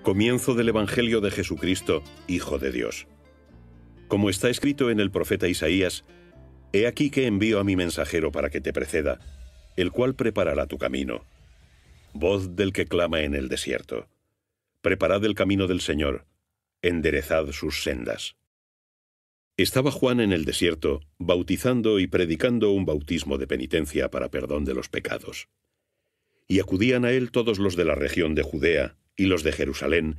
Comienzo del Evangelio de Jesucristo, Hijo de Dios. Como está escrito en el profeta Isaías, «He aquí que envío a mi mensajero para que te preceda, el cual preparará tu camino. Voz del que clama en el desierto. Preparad el camino del Señor, enderezad sus sendas». Estaba Juan en el desierto, bautizando y predicando un bautismo de penitencia para perdón de los pecados. Y acudían a él todos los de la región de Judea y los de Jerusalén,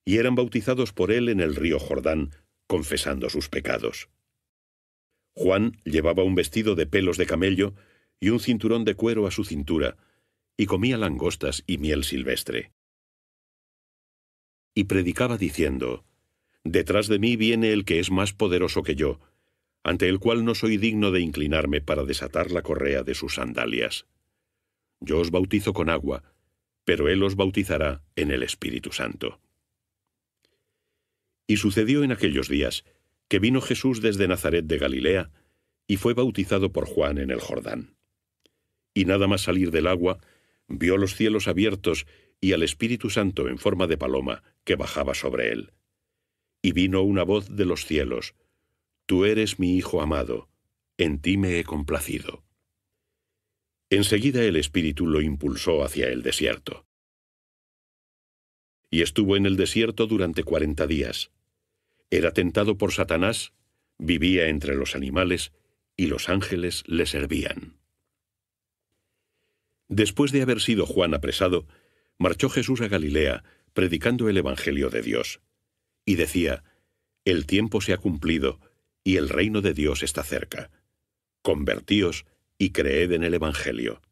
y eran bautizados por él en el río Jordán, confesando sus pecados. Juan llevaba un vestido de pelos de camello y un cinturón de cuero a su cintura, y comía langostas y miel silvestre. Y predicaba diciendo: «Detrás de mí viene el que es más poderoso que yo, ante el cual no soy digno de inclinarme para desatar la correa de sus sandalias. Yo os bautizo con agua, pero él os bautizará en el Espíritu Santo». Y sucedió en aquellos días que vino Jesús desde Nazaret de Galilea y fue bautizado por Juan en el Jordán. Y nada más salir del agua, vio los cielos abiertos y al Espíritu Santo en forma de paloma que bajaba sobre él. Y vino una voz de los cielos: «Tú eres mi Hijo amado, en ti me he complacido». Enseguida el Espíritu lo impulsó hacia el desierto. Y estuvo en el desierto durante 40 días. Era tentado por Satanás, vivía entre los animales, y los ángeles le servían. Después de haber sido Juan apresado, marchó Jesús a Galilea, predicando el Evangelio de Dios. Y decía: «El tiempo se ha cumplido, y el reino de Dios está cerca. Convertíos y creed en el Evangelio».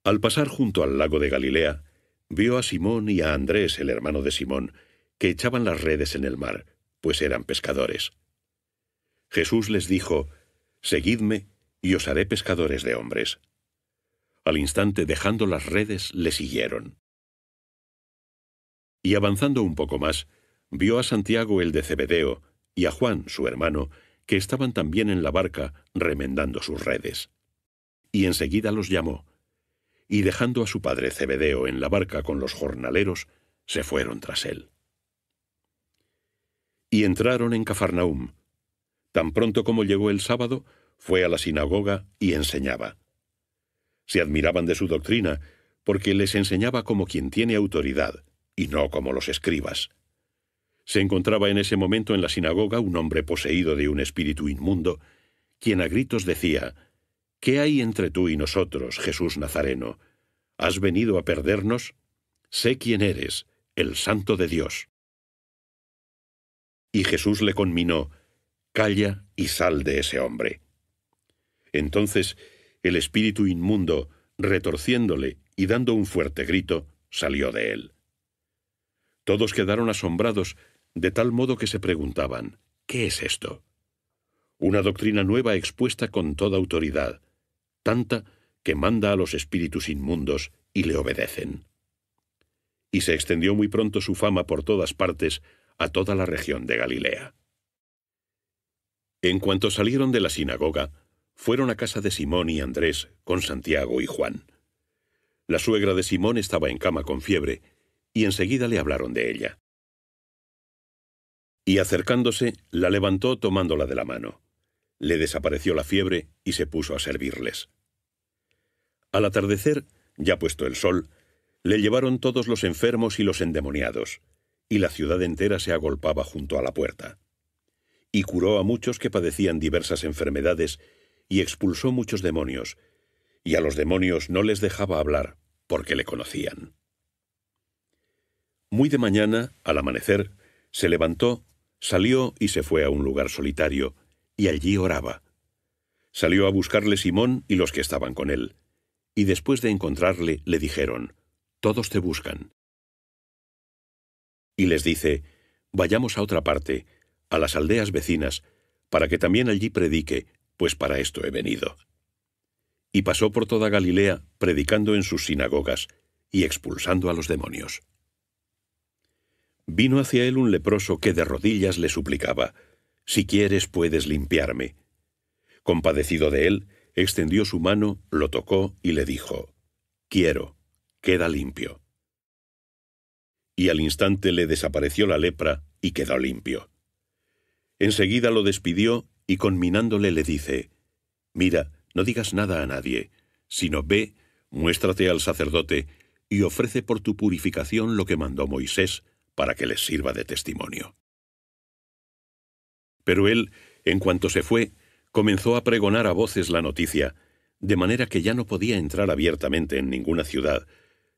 Al pasar junto al lago de Galilea, vio a Simón y a Andrés, el hermano de Simón, que echaban las redes en el mar, pues eran pescadores. Jesús les dijo: «Seguidme, y os haré pescadores de hombres». Al instante, dejando las redes, le siguieron. Y avanzando un poco más, vio a Santiago el de Zebedeo, y a Juan, su hermano, que estaban también en la barca, remendando sus redes. Y enseguida los llamó, y dejando a su padre Zebedeo en la barca con los jornaleros, se fueron tras él. Y entraron en Cafarnaúm. Tan pronto como llegó el sábado, fue a la sinagoga y enseñaba. Se admiraban de su doctrina, porque les enseñaba como quien tiene autoridad, y no como los escribas. Se encontraba en ese momento en la sinagoga un hombre poseído de un espíritu inmundo, quien a gritos decía: «¿Qué hay entre tú y nosotros, Jesús Nazareno? ¿Has venido a perdernos? Sé quién eres, el Santo de Dios». Y Jesús le conminó: «Calla y sal de ese hombre». Entonces el espíritu inmundo, retorciéndole y dando un fuerte grito, salió de él. Todos quedaron asombrados, de tal modo que se preguntaban: «¿Qué es esto?». Una doctrina nueva expuesta con toda autoridad, tanta que manda a los espíritus inmundos y le obedecen. Y se extendió muy pronto su fama por todas partes, a toda la región de Galilea. En cuanto salieron de la sinagoga, fueron a casa de Simón y Andrés con Santiago y Juan. La suegra de Simón estaba en cama con fiebre, y enseguida le hablaron de ella. Y acercándose, la levantó tomándola de la mano. Le desapareció la fiebre y se puso a servirles. Al atardecer, ya puesto el sol, le llevaron todos los enfermos y los endemoniados, y la ciudad entera se agolpaba junto a la puerta. Y curó a muchos que padecían diversas enfermedades, y expulsó muchos demonios, y a los demonios no les dejaba hablar, porque le conocían. Muy de mañana, al amanecer, se levantó, salió y se fue a un lugar solitario, y allí oraba. Salió a buscarle Simón y los que estaban con él, y después de encontrarle, le dijeron: «Todos te buscan». Y les dice: «Vayamos a otra parte, a las aldeas vecinas, para que también allí predique, pues para esto he venido». Y pasó por toda Galilea, predicando en sus sinagogas y expulsando a los demonios. Vino hacia él un leproso que de rodillas le suplicaba: «Si quieres, puedes limpiarme». Compadecido de él, extendió su mano, lo tocó y le dijo: «Quiero, queda limpio». y al instante le desapareció la lepra y quedó limpio. Enseguida lo despidió y conminándole le dice: «Mira, no digas nada a nadie, sino ve, muéstrate al sacerdote y ofrece por tu purificación lo que mandó Moisés para que les sirva de testimonio». Pero él, en cuanto se fue, comenzó a pregonar a voces la noticia, de manera que ya no podía entrar abiertamente en ninguna ciudad,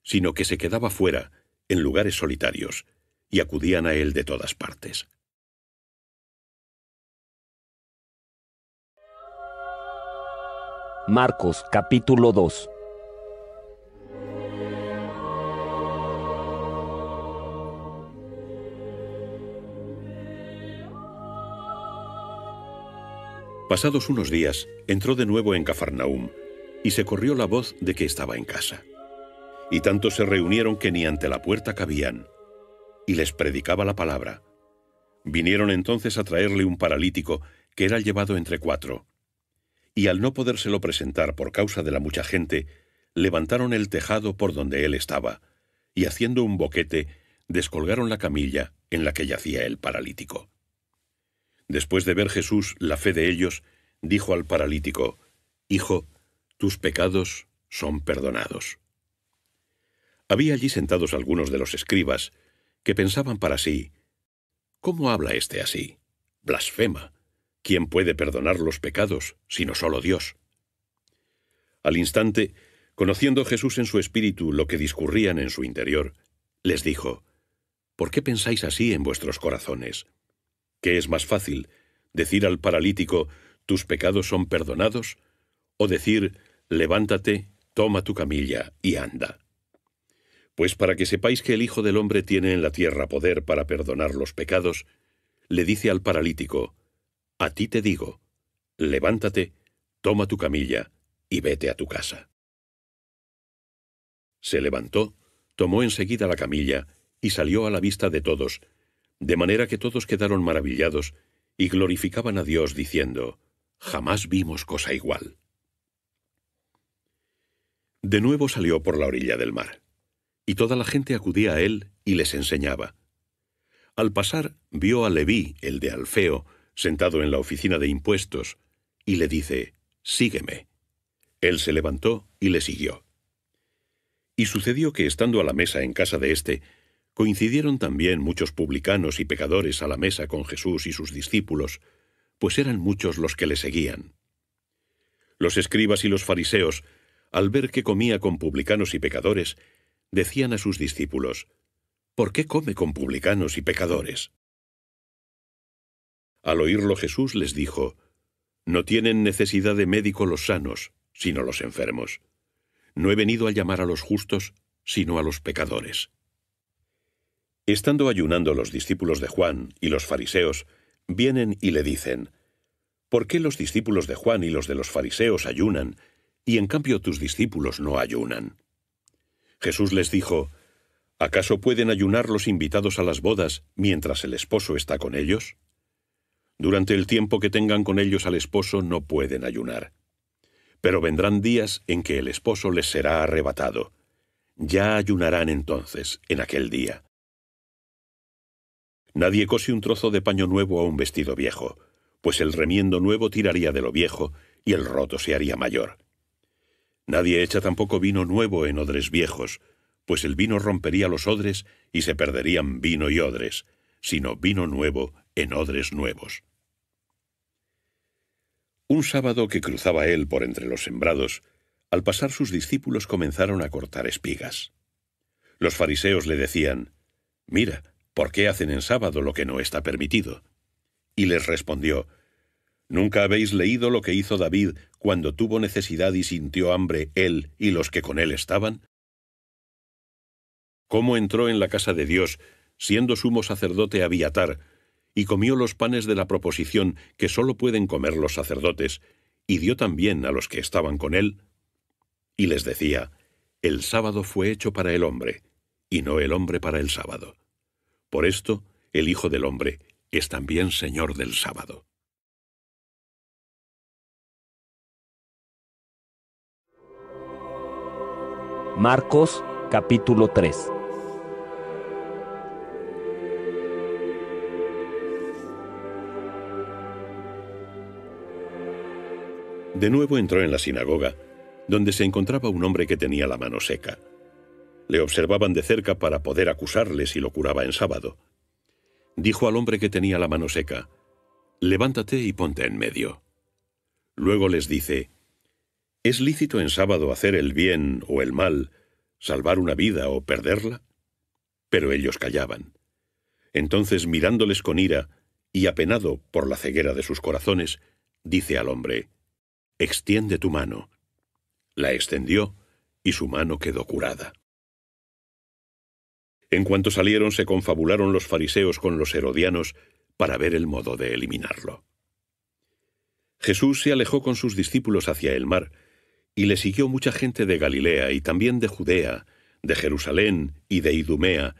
sino que se quedaba fuera, en lugares solitarios, y acudían a él de todas partes. Marcos, capítulo 2. Pasados unos días, entró de nuevo en Cafarnaúm, y se corrió la voz de que estaba en casa. Y tanto se reunieron que ni ante la puerta cabían, y les predicaba la palabra. Vinieron entonces a traerle un paralítico que era llevado entre 4. Y al no podérselo presentar por causa de la mucha gente, levantaron el tejado por donde él estaba, y haciendo un boquete, descolgaron la camilla en la que yacía el paralítico. Después de ver Jesús la fe de ellos, dijo al paralítico: «Hijo, tus pecados son perdonados». Había allí sentados algunos de los escribas, que pensaban para sí: «¿Cómo habla éste así? Blasfema. ¿Quién puede perdonar los pecados, sino solo Dios?». Al instante, conociendo Jesús en su espíritu lo que discurrían en su interior, les dijo: «¿Por qué pensáis así en vuestros corazones? ¿Qué es más fácil, decir al paralítico: tus pecados son perdonados, o decir: levántate, toma tu camilla y anda? Pues para que sepáis que el Hijo del Hombre tiene en la tierra poder para perdonar los pecados, le dice al paralítico: a ti te digo, levántate, toma tu camilla y vete a tu casa. Se levantó, tomó enseguida la camilla y salió a la vista de todos, de manera que todos quedaron maravillados y glorificaban a Dios diciendo: jamás vimos cosa igual. De nuevo salió por la orilla del mar, y toda la gente acudía a él y les enseñaba. Al pasar vio a Leví, el de Alfeo, sentado en la oficina de impuestos, y le dice: sígueme. Él se levantó y le siguió. Y sucedió que estando a la mesa en casa de éste, coincidieron también muchos publicanos y pecadores a la mesa con Jesús y sus discípulos, pues eran muchos los que le seguían. Los escribas y los fariseos, al ver que comía con publicanos y pecadores, decían a sus discípulos: ¿por qué come con publicanos y pecadores? Al oírlo Jesús les dijo: no tienen necesidad de médico los sanos, sino los enfermos. No he venido a llamar a los justos, sino a los pecadores. Estando ayunando los discípulos de Juan y los fariseos, vienen y le dicen: ¿por qué los discípulos de Juan y los de los fariseos ayunan, y en cambio tus discípulos no ayunan? Jesús les dijo: ¿acaso pueden ayunar los invitados a las bodas mientras el esposo está con ellos? Durante el tiempo que tengan con ellos al esposo no pueden ayunar. Pero vendrán días en que el esposo les será arrebatado. Ya ayunarán entonces, en aquel día. Nadie cose un trozo de paño nuevo a un vestido viejo, pues el remiendo nuevo tiraría de lo viejo y el roto se haría mayor. Nadie echa tampoco vino nuevo en odres viejos, pues el vino rompería los odres y se perderían vino y odres, sino vino nuevo en odres nuevos. Un sábado que cruzaba él por entre los sembrados, al pasar sus discípulos comenzaron a cortar espigas. Los fariseos le decían: mira, ¿por qué hacen en sábado lo que no está permitido? Y les respondió: ¿nunca habéis leído lo que hizo David cuando tuvo necesidad y sintió hambre él y los que con él estaban? ¿Cómo entró en la casa de Dios, siendo sumo sacerdote Abiatar, y comió los panes de la proposición que sólo pueden comer los sacerdotes, y dio también a los que estaban con él? Y les decía: el sábado fue hecho para el hombre, y no el hombre para el sábado. Por esto, el Hijo del Hombre es también Señor del sábado. Marcos, capítulo 3. De nuevo entró en la sinagoga, donde se encontraba un hombre que tenía la mano seca. Le observaban de cerca para poder acusarle si lo curaba en sábado. Dijo al hombre que tenía la mano seca: «Levántate y ponte en medio». Luego les dice: «¿Es lícito en sábado hacer el bien o el mal, salvar una vida o perderla?» Pero ellos callaban. Entonces, mirándoles con ira y apenado por la ceguera de sus corazones, dice al hombre: «Extiende tu mano». La extendió y su mano quedó curada. En cuanto salieron, se confabularon los fariseos con los herodianos para ver el modo de eliminarlo. Jesús se alejó con sus discípulos hacia el mar, y le siguió mucha gente de Galilea y también de Judea, de Jerusalén y de Idumea,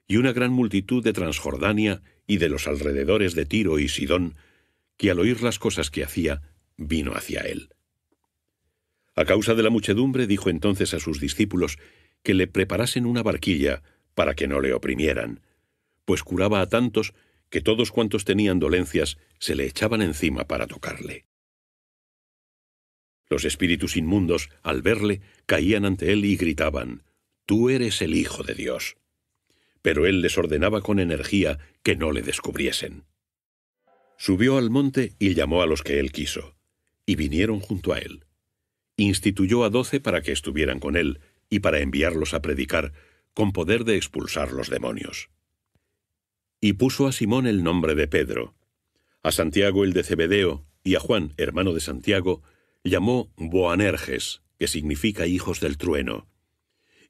y una gran multitud de Transjordania y de los alrededores de Tiro y Sidón, que al oír las cosas que hacía, vino hacia él. A causa de la muchedumbre, dijo entonces a sus discípulos que le preparasen una barquilla para que no le oprimieran, pues curaba a tantos que todos cuantos tenían dolencias se le echaban encima para tocarle. Los espíritus inmundos, al verle, caían ante él y gritaban: «Tú eres el Hijo de Dios». Pero él les ordenaba con energía que no le descubriesen. Subió al monte y llamó a los que él quiso, y vinieron junto a él. Instituyó a 12 para que estuvieran con él y para enviarlos a predicar, con poder de expulsar los demonios. Y puso a Simón el nombre de Pedro. A Santiago el de Zebedeo y a Juan, hermano de Santiago, llamó Boanerges, que significa hijos del trueno.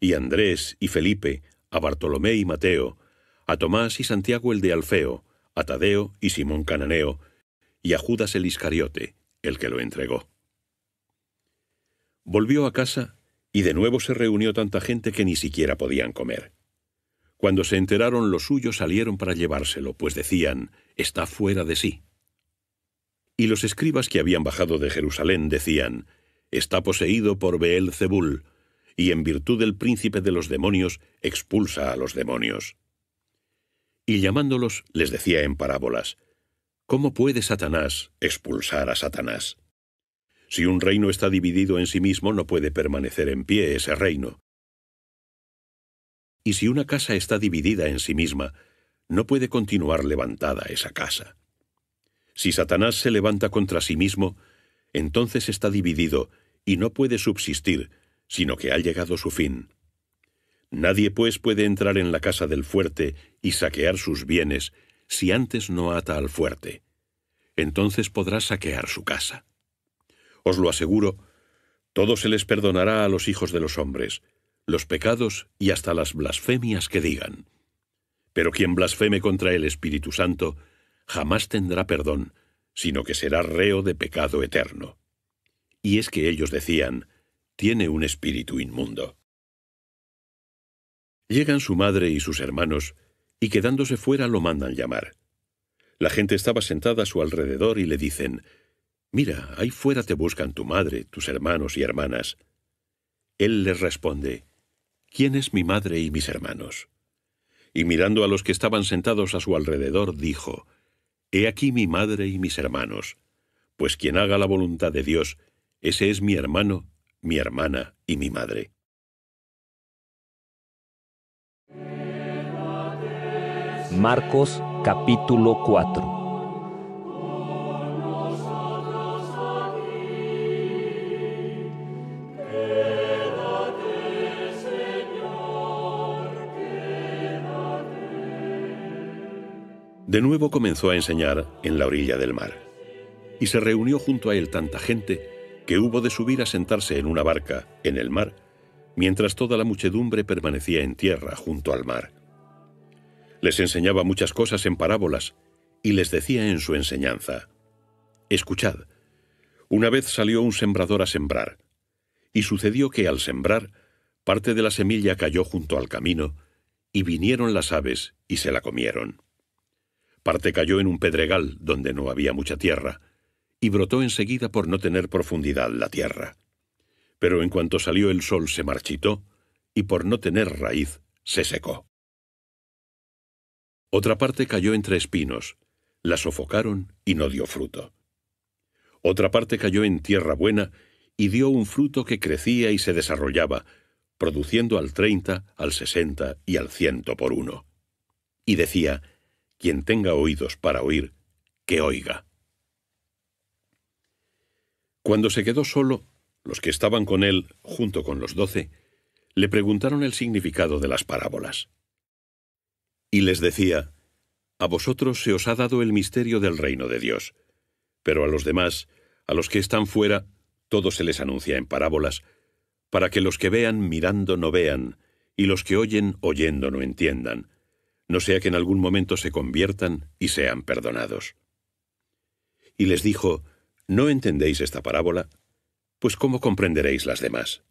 Y a Andrés y Felipe, a Bartolomé y Mateo, a Tomás y Santiago el de Alfeo, a Tadeo y Simón Cananeo, y a Judas el Iscariote, el que lo entregó. Volvió a casa, y de nuevo se reunió tanta gente que ni siquiera podían comer. Cuando se enteraron los suyos, salieron para llevárselo, pues decían: «Está fuera de sí». Y los escribas que habían bajado de Jerusalén decían: «Está poseído por Beelzebul, y en virtud del príncipe de los demonios expulsa a los demonios». Y llamándolos les decía en parábolas: «¿Cómo puede Satanás expulsar a Satanás? Si un reino está dividido en sí mismo, no puede permanecer en pie ese reino. Y si una casa está dividida en sí misma, no puede continuar levantada esa casa. Si Satanás se levanta contra sí mismo, entonces está dividido y no puede subsistir, sino que ha llegado su fin. Nadie, pues, puede entrar en la casa del fuerte y saquear sus bienes si antes no ata al fuerte. Entonces podrá saquear su casa. Os lo aseguro, todo se les perdonará a los hijos de los hombres, los pecados y hasta las blasfemias que digan. Pero quien blasfeme contra el Espíritu Santo jamás tendrá perdón, sino que será reo de pecado eterno. Y es que ellos decían: «Tiene un espíritu inmundo». Llegan su madre y sus hermanos, y quedándose fuera lo mandan llamar. La gente estaba sentada a su alrededor y le dicen: «Mira, ahí fuera te buscan tu madre, tus hermanos y hermanas». Él les responde: «¿Quién es mi madre y mis hermanos?». Y mirando a los que estaban sentados a su alrededor, dijo: «He aquí mi madre y mis hermanos, pues quien haga la voluntad de Dios, ese es mi hermano, mi hermana y mi madre». Marcos capítulo 4. De nuevo comenzó a enseñar en la orilla del mar, y se reunió junto a él tanta gente que hubo de subir a sentarse en una barca en el mar, mientras toda la muchedumbre permanecía en tierra junto al mar. Les enseñaba muchas cosas en parábolas, y les decía en su enseñanza: «Escuchad, una vez salió un sembrador a sembrar, y sucedió que al sembrar, parte de la semilla cayó junto al camino, y vinieron las aves y se la comieron. Parte cayó en un pedregal donde no había mucha tierra, y brotó enseguida por no tener profundidad la tierra. Pero en cuanto salió el sol se marchitó, y por no tener raíz se secó. Otra parte cayó entre espinos, la sofocaron y no dio fruto. Otra parte cayó en tierra buena y dio un fruto que crecía y se desarrollaba, produciendo al 30, al 60 y al 100 por uno. Y decía: quien tenga oídos para oír, que oiga. Cuando se quedó solo, los que estaban con él, junto con los 12, le preguntaron el significado de las parábolas. Y les decía: a vosotros se os ha dado el misterio del reino de Dios, pero a los demás, a los que están fuera, todo se les anuncia en parábolas, para que los que vean mirando no vean, y los que oyen oyendo no entiendan, no sea que en algún momento se conviertan y sean perdonados. Y les dijo: ¿no entendéis esta parábola? Pues ¿cómo comprenderéis las demás?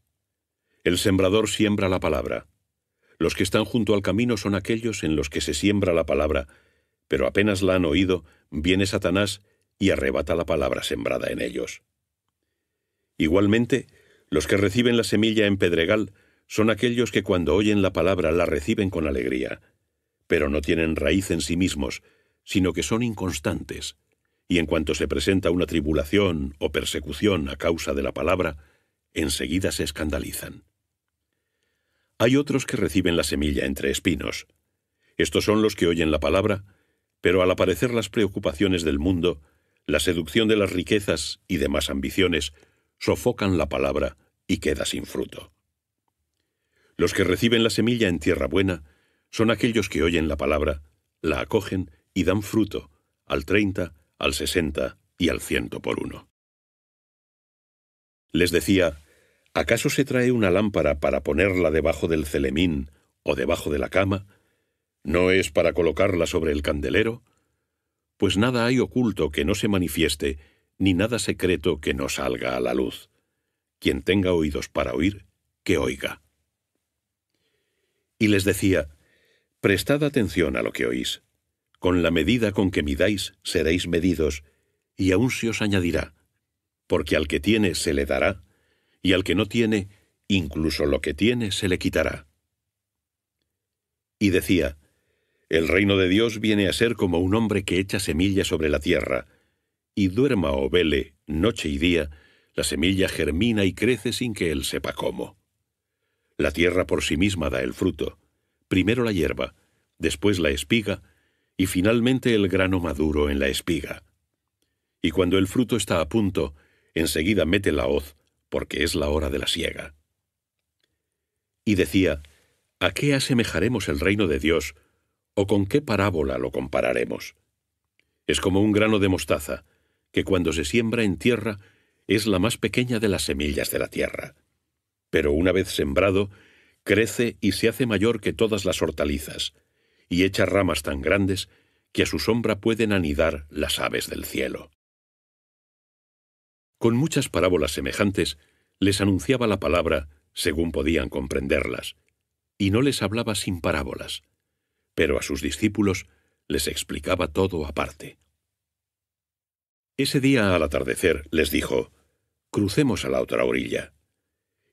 El sembrador siembra la palabra. Los que están junto al camino son aquellos en los que se siembra la palabra, pero apenas la han oído, viene Satanás y arrebata la palabra sembrada en ellos. Igualmente, los que reciben la semilla en pedregal son aquellos que cuando oyen la palabra la reciben con alegría, pero no tienen raíz en sí mismos, sino que son inconstantes, y en cuanto se presenta una tribulación o persecución a causa de la palabra, enseguida se escandalizan. Hay otros que reciben la semilla entre espinos. Estos son los que oyen la palabra, pero al aparecer las preocupaciones del mundo, la seducción de las riquezas y demás ambiciones, sofocan la palabra y queda sin fruto. Los que reciben la semilla en tierra buena son aquellos que oyen la palabra, la acogen y dan fruto, al 30, al 60 y al 100 por uno. Les decía: ¿acaso se trae una lámpara para ponerla debajo del celemín o debajo de la cama? ¿No es para colocarla sobre el candelero? Pues nada hay oculto que no se manifieste, ni nada secreto que no salga a la luz. Quien tenga oídos para oír, que oiga. Y les decía: prestad atención a lo que oís. Con la medida con que midáis, seréis medidos, y aún se os añadirá, porque al que tiene se le dará, y al que no tiene, incluso lo que tiene se le quitará. Y decía: el reino de Dios viene a ser como un hombre que echa semilla sobre la tierra, y duerma o vele, noche y día, la semilla germina y crece sin que él sepa cómo. La tierra por sí misma da el fruto, primero la hierba, después la espiga, y finalmente el grano maduro en la espiga. Y cuando el fruto está a punto, enseguida mete la hoz, porque es la hora de la siega. Y decía: ¿a qué asemejaremos el reino de Dios, o con qué parábola lo compararemos? Es como un grano de mostaza, que cuando se siembra en tierra es la más pequeña de las semillas de la tierra. Pero una vez sembrado, crece y se hace mayor que todas las hortalizas, y echa ramas tan grandes que a su sombra pueden anidar las aves del cielo. Con muchas parábolas semejantes, les anunciaba la palabra según podían comprenderlas, y no les hablaba sin parábolas, pero a sus discípulos les explicaba todo aparte. Ese día al atardecer les dijo: crucemos a la otra orilla.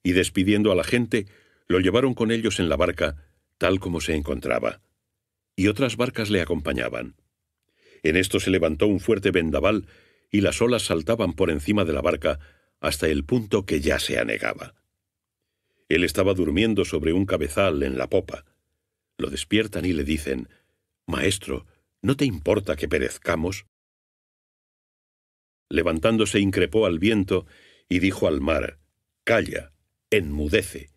Y despidiendo a la gente, lo llevaron con ellos en la barca, tal como se encontraba, y otras barcas le acompañaban. En esto se levantó un fuerte vendaval, y las olas saltaban por encima de la barca hasta el punto que ya se anegaba. Él estaba durmiendo sobre un cabezal en la popa. Lo despiertan y le dicen: «Maestro, ¿no te importa que perezcamos?» Levantándose increpó al viento y dijo al mar: «Calla, enmudece».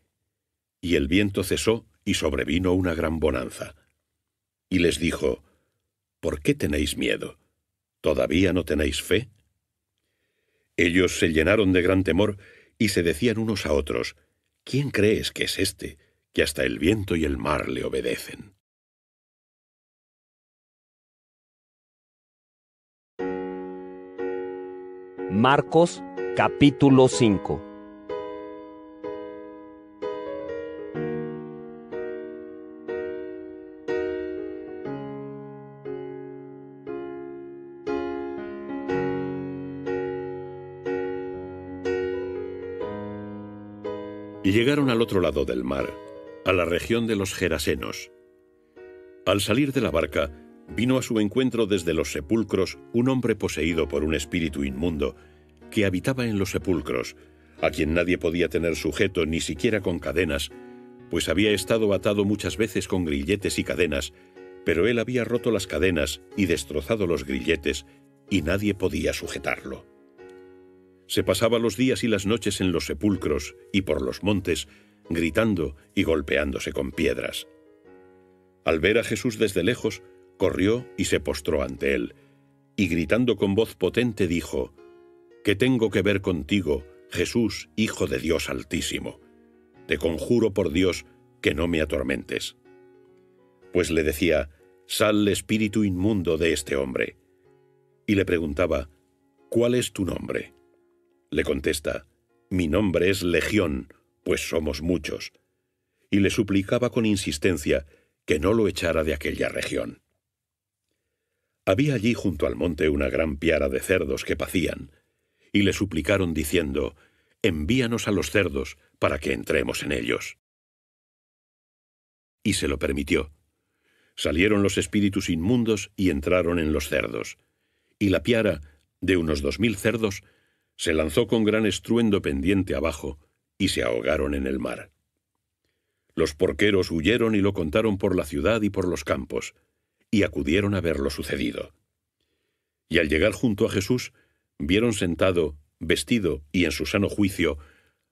Y el viento cesó y sobrevino una gran bonanza. Y les dijo: «¿Por qué tenéis miedo? ¿Todavía no tenéis fe?» Ellos se llenaron de gran temor y se decían unos a otros: «¿Quién crees que es este, que hasta el viento y el mar le obedecen?» Marcos capítulo 5. Y llegaron al otro lado del mar, a la región de los Gerasenos. Al salir de la barca, vino a su encuentro desde los sepulcros un hombre poseído por un espíritu inmundo, que habitaba en los sepulcros, a quien nadie podía tener sujeto ni siquiera con cadenas, pues había estado atado muchas veces con grilletes y cadenas, pero él había roto las cadenas y destrozado los grilletes, y nadie podía sujetarlo. Se pasaba los días y las noches en los sepulcros y por los montes, gritando y golpeándose con piedras. Al ver a Jesús desde lejos, corrió y se postró ante él, y gritando con voz potente dijo: «¿Qué tengo que ver contigo, Jesús, Hijo de Dios Altísimo? Te conjuro por Dios que no me atormentes». Pues le decía: «Sal, espíritu inmundo de este hombre». Y le preguntaba: «¿Cuál es tu nombre?». Le contesta: «Mi nombre es Legión, pues somos muchos». Y le suplicaba con insistencia que no lo echara de aquella región. Había allí junto al monte una gran piara de cerdos que pacían, y le suplicaron diciendo: «Envíanos a los cerdos para que entremos en ellos». Y se lo permitió. Salieron los espíritus inmundos y entraron en los cerdos, y la piara, de unos 2000 cerdos, se lanzó con gran estruendo pendiente abajo, y se ahogaron en el mar. Los porqueros huyeron y lo contaron por la ciudad y por los campos, y acudieron a ver lo sucedido. Y al llegar junto a Jesús, vieron sentado, vestido y en su sano juicio,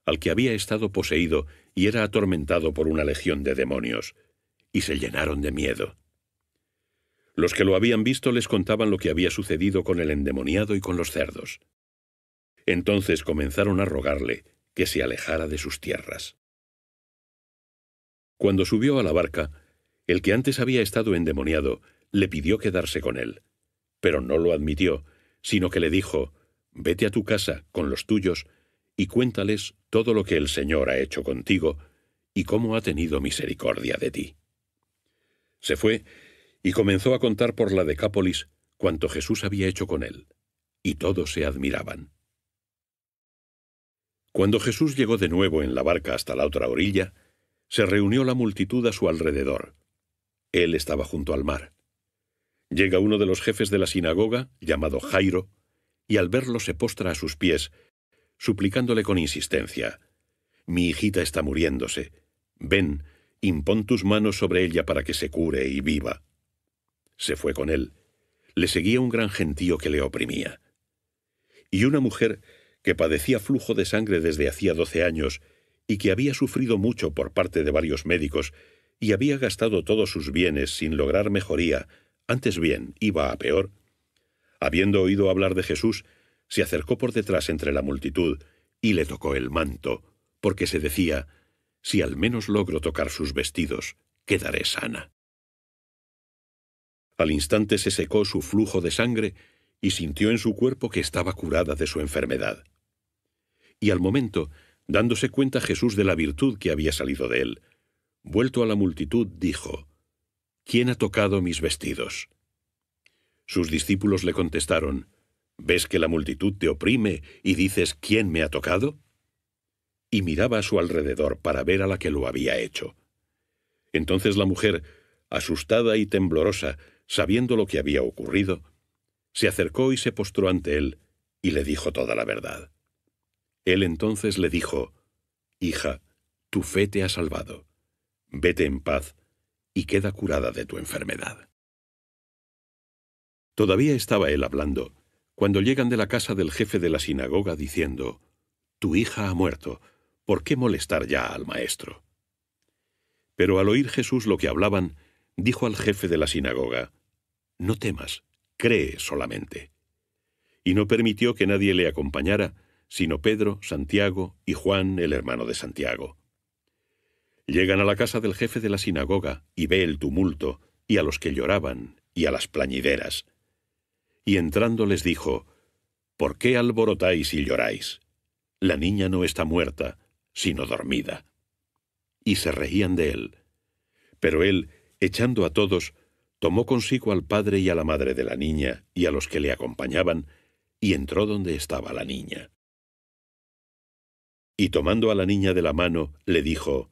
al que había estado poseído y era atormentado por una legión de demonios, y se llenaron de miedo. Los que lo habían visto les contaban lo que había sucedido con el endemoniado y con los cerdos. Entonces comenzaron a rogarle que se alejara de sus tierras. Cuando subió a la barca, el que antes había estado endemoniado le pidió quedarse con él, pero no lo admitió, sino que le dijo: «Vete a tu casa con los tuyos y cuéntales todo lo que el Señor ha hecho contigo y cómo ha tenido misericordia de ti». Se fue y comenzó a contar por la Decápolis cuanto Jesús había hecho con él, y todos se admiraban. Cuando Jesús llegó de nuevo en la barca hasta la otra orilla, se reunió la multitud a su alrededor. Él estaba junto al mar. Llega uno de los jefes de la sinagoga, llamado Jairo, y al verlo se postra a sus pies, suplicándole con insistencia: «Mi hijita está muriéndose. Ven, impón tus manos sobre ella para que se cure y viva». Se fue con él. Le seguía un gran gentío que le oprimía. Y una mujer que padecía flujo de sangre desde hacía 12 años y que había sufrido mucho por parte de varios médicos y había gastado todos sus bienes sin lograr mejoría, antes bien iba a peor, habiendo oído hablar de Jesús, se acercó por detrás entre la multitud y le tocó el manto, porque se decía: «Si al menos logro tocar sus vestidos, quedaré sana». Al instante se secó su flujo de sangre y sintió en su cuerpo que estaba curada de su enfermedad. Y al momento, dándose cuenta Jesús de la virtud que había salido de él, vuelto a la multitud, dijo: «¿Quién ha tocado mis vestidos?». Sus discípulos le contestaron: «¿Ves que la multitud te oprime y dices: ¿quién me ha tocado?». Y miraba a su alrededor para ver a la que lo había hecho. Entonces la mujer, asustada y temblorosa, sabiendo lo que había ocurrido, se acercó y se postró ante él y le dijo toda la verdad. Él entonces le dijo: «Hija, tu fe te ha salvado. Vete en paz y queda curada de tu enfermedad». Todavía estaba él hablando, cuando llegan de la casa del jefe de la sinagoga diciendo: «Tu hija ha muerto, ¿por qué molestar ya al maestro?». Pero al oír Jesús lo que hablaban, dijo al jefe de la sinagoga: «No temas, cree solamente». Y no permitió que nadie le acompañara, sino Pedro, Santiago y Juan, el hermano de Santiago. Llegan a la casa del jefe de la sinagoga y ve el tumulto, y a los que lloraban, y a las plañideras. Y entrando les dijo: «¿Por qué alborotáis y lloráis? La niña no está muerta, sino dormida». Y se reían de él. Pero él, echando a todos, tomó consigo al padre y a la madre de la niña y a los que le acompañaban, y entró donde estaba la niña. Y tomando a la niña de la mano, le dijo: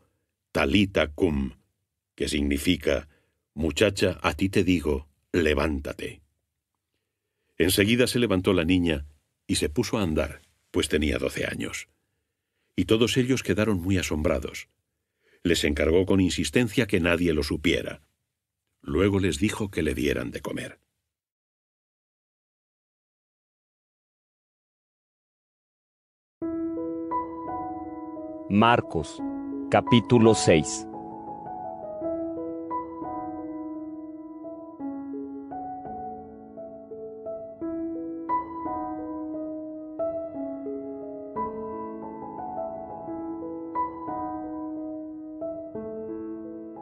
«Talita cum», que significa: «Muchacha, a ti te digo, levántate». Enseguida se levantó la niña y se puso a andar, pues tenía 12 años. Y todos ellos quedaron muy asombrados. Les encargó con insistencia que nadie lo supiera. Luego les dijo que le dieran de comer. Marcos, capítulo 6.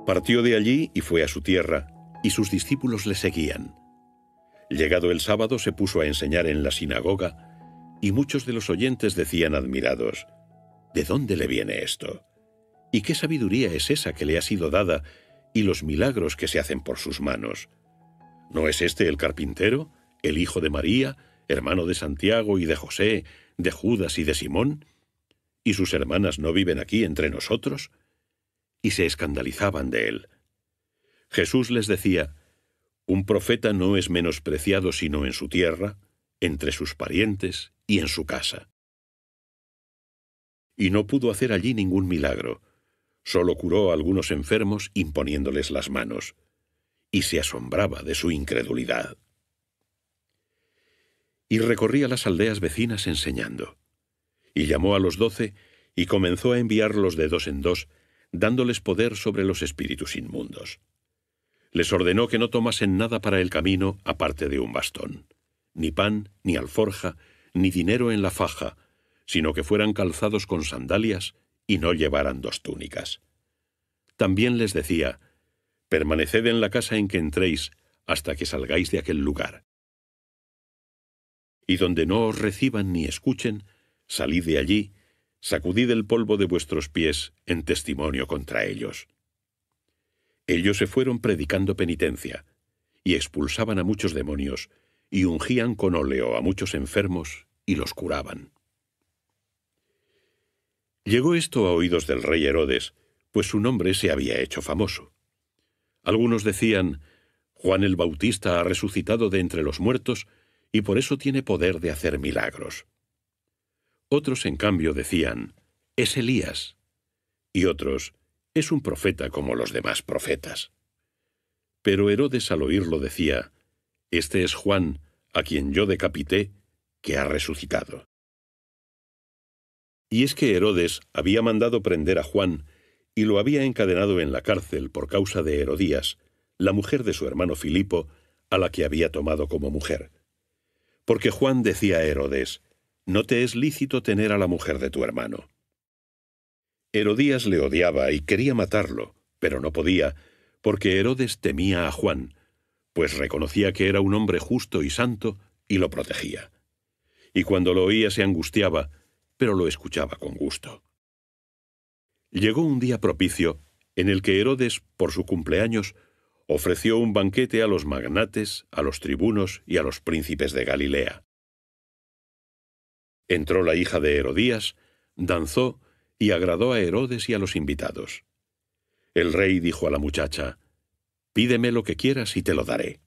Partió de allí y fue a su tierra, y sus discípulos le seguían. Llegado el sábado se puso a enseñar en la sinagoga, y muchos de los oyentes decían admirados: ¿de dónde le viene esto? ¿Y qué sabiduría es esa que le ha sido dada, y los milagros que se hacen por sus manos? ¿No es este el carpintero, el hijo de María, hermano de Santiago y de José, de Judas y de Simón? ¿Y sus hermanas no viven aquí entre nosotros? Y se escandalizaban de él. Jesús les decía: un profeta no es menospreciado sino en su tierra, entre sus parientes y en su casa. Y no pudo hacer allí ningún milagro, solo curó a algunos enfermos imponiéndoles las manos, y se asombraba de su incredulidad. Y recorría las aldeas vecinas enseñando, y llamó a los 12 y comenzó a enviarlos de 2 en 2, dándoles poder sobre los espíritus inmundos. Les ordenó que no tomasen nada para el camino aparte de un bastón, ni pan, ni alforja, ni dinero en la faja, sino que fueran calzados con sandalias y no llevaran 2 túnicas. También les decía: permaneced en la casa en que entréis hasta que salgáis de aquel lugar. Y donde no os reciban ni escuchen, salid de allí, sacudid el polvo de vuestros pies en testimonio contra ellos. Ellos se fueron predicando penitencia, y expulsaban a muchos demonios, y ungían con óleo a muchos enfermos, y los curaban. Llegó esto a oídos del rey Herodes, pues su nombre se había hecho famoso. Algunos decían: Juan el Bautista ha resucitado de entre los muertos, y por eso tiene poder de hacer milagros. Otros, en cambio, decían: es Elías. Y otros: es un profeta como los demás profetas. Pero Herodes al oírlo decía: este es Juan, a quien yo decapité, que ha resucitado. Y es que Herodes había mandado prender a Juan y lo había encadenado en la cárcel por causa de Herodías, la mujer de su hermano Filipo, a la que había tomado como mujer. Porque Juan decía a Herodes: no te es lícito tener a la mujer de tu hermano. Herodías le odiaba y quería matarlo, pero no podía, porque Herodes temía a Juan, pues reconocía que era un hombre justo y santo y lo protegía. Y cuando lo oía se angustiaba, pero lo escuchaba con gusto. Llegó un día propicio en el que Herodes, por su cumpleaños, ofreció un banquete a los magnates, a los tribunos y a los príncipes de Galilea. Entró la hija de Herodías, danzó y agradó a Herodes y a los invitados. El rey dijo a la muchacha: pídeme lo que quieras y te lo daré.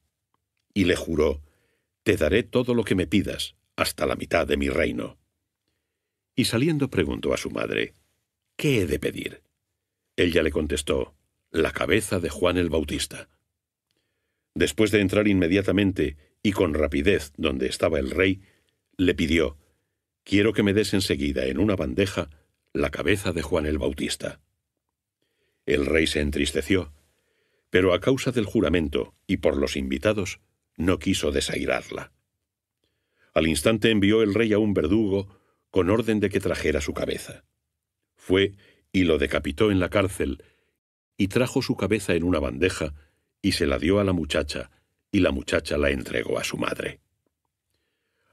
Y le juró: te daré todo lo que me pidas, hasta la mitad de mi reino. Y saliendo preguntó a su madre: ¿qué he de pedir? Ella le contestó: la cabeza de Juan el Bautista. Después de entrar inmediatamente y con rapidez donde estaba el rey, le pidió: quiero que me des enseguida en una bandeja la cabeza de Juan el Bautista. El rey se entristeció, pero a causa del juramento y por los invitados, no quiso desairarla. Al instante envió el rey a un verdugo con orden de que trajera su cabeza. Fue y lo decapitó en la cárcel, y trajo su cabeza en una bandeja, y se la dio a la muchacha, y la muchacha la entregó a su madre.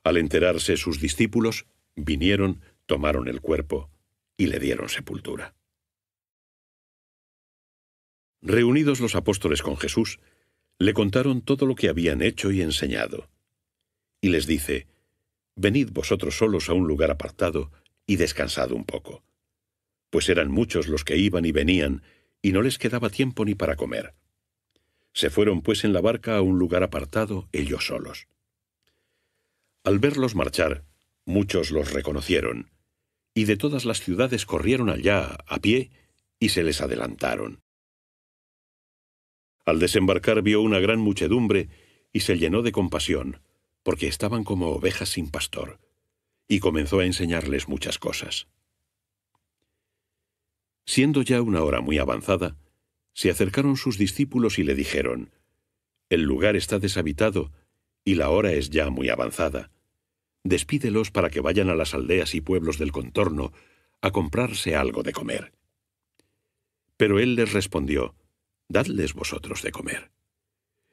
Al enterarse sus discípulos, vinieron, tomaron el cuerpo, y le dieron sepultura. Reunidos los apóstoles con Jesús, le contaron todo lo que habían hecho y enseñado. Y les dice: venid vosotros solos a un lugar apartado y descansad un poco. Pues eran muchos los que iban y venían, y no les quedaba tiempo ni para comer. Se fueron pues en la barca a un lugar apartado, ellos solos. Al verlos marchar, muchos los reconocieron, y de todas las ciudades corrieron allá a pie y se les adelantaron. Al desembarcar vio una gran muchedumbre y se llenó de compasión, porque estaban como ovejas sin pastor, y comenzó a enseñarles muchas cosas. Siendo ya una hora muy avanzada, se acercaron sus discípulos y le dijeron: «El lugar está deshabitado y la hora es ya muy avanzada. Despídelos para que vayan a las aldeas y pueblos del contorno a comprarse algo de comer». Pero él les respondió: «Dadles vosotros de comer».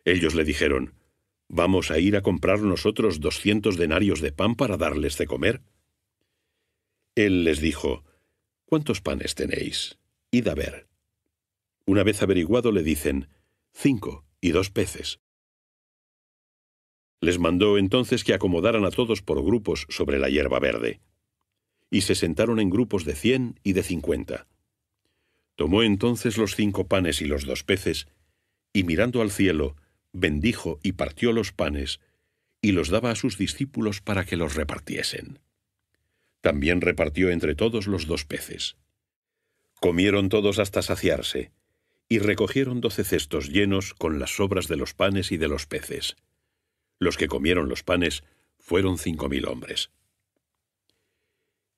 Ellos le dijeron: «¿Vamos a ir a comprar nosotros 200 denarios de pan para darles de comer?». Él les dijo: «¿Cuántos panes tenéis? Id a ver». Una vez averiguado le dicen: 5 y 2 peces. Les mandó entonces que acomodaran a todos por grupos sobre la hierba verde. Y se sentaron en grupos de 100 y de 50. Tomó entonces los 5 panes y los 2 peces, y mirando al cielo, bendijo y partió los panes, y los daba a sus discípulos para que los repartiesen. También repartió entre todos los 2 peces. Comieron todos hasta saciarse, y recogieron 12 cestos llenos con las sobras de los panes y de los peces. Los que comieron los panes fueron 5000 hombres.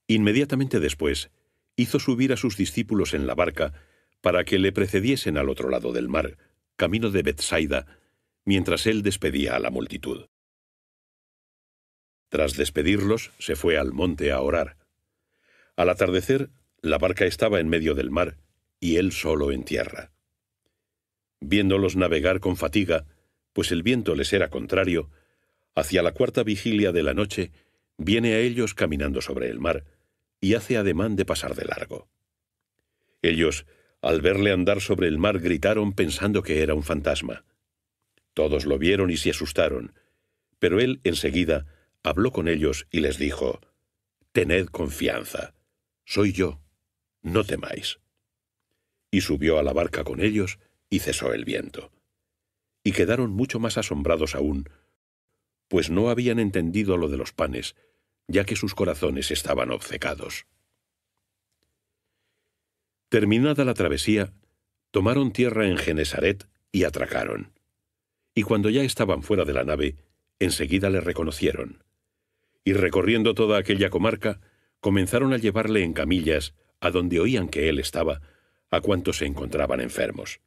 Inmediatamente después, hizo subir a sus discípulos en la barca para que le precediesen al otro lado del mar, camino de Betsaida, mientras él despedía a la multitud. Tras despedirlos, se fue al monte a orar. Al atardecer, la barca estaba en medio del mar, y él solo en tierra. Viéndolos navegar con fatiga, pues el viento les era contrario, hacia la 4ª vigilia de la noche, viene a ellos caminando sobre el mar, y hace ademán de pasar de largo. Ellos, al verle andar sobre el mar, gritaron pensando que era un fantasma. Todos lo vieron y se asustaron, pero él enseguida habló con ellos y les dijo: «Tened confianza, soy yo, no temáis». Y subió a la barca con ellos y cesó el viento. Y quedaron mucho más asombrados aún, pues no habían entendido lo de los panes, ya que sus corazones estaban obcecados. Terminada la travesía, tomaron tierra en Genesaret y atracaron. Y cuando ya estaban fuera de la nave, enseguida le reconocieron. Y recorriendo toda aquella comarca, comenzaron a llevarle en camillas, a donde oían que él estaba, a cuantos se encontraban enfermos.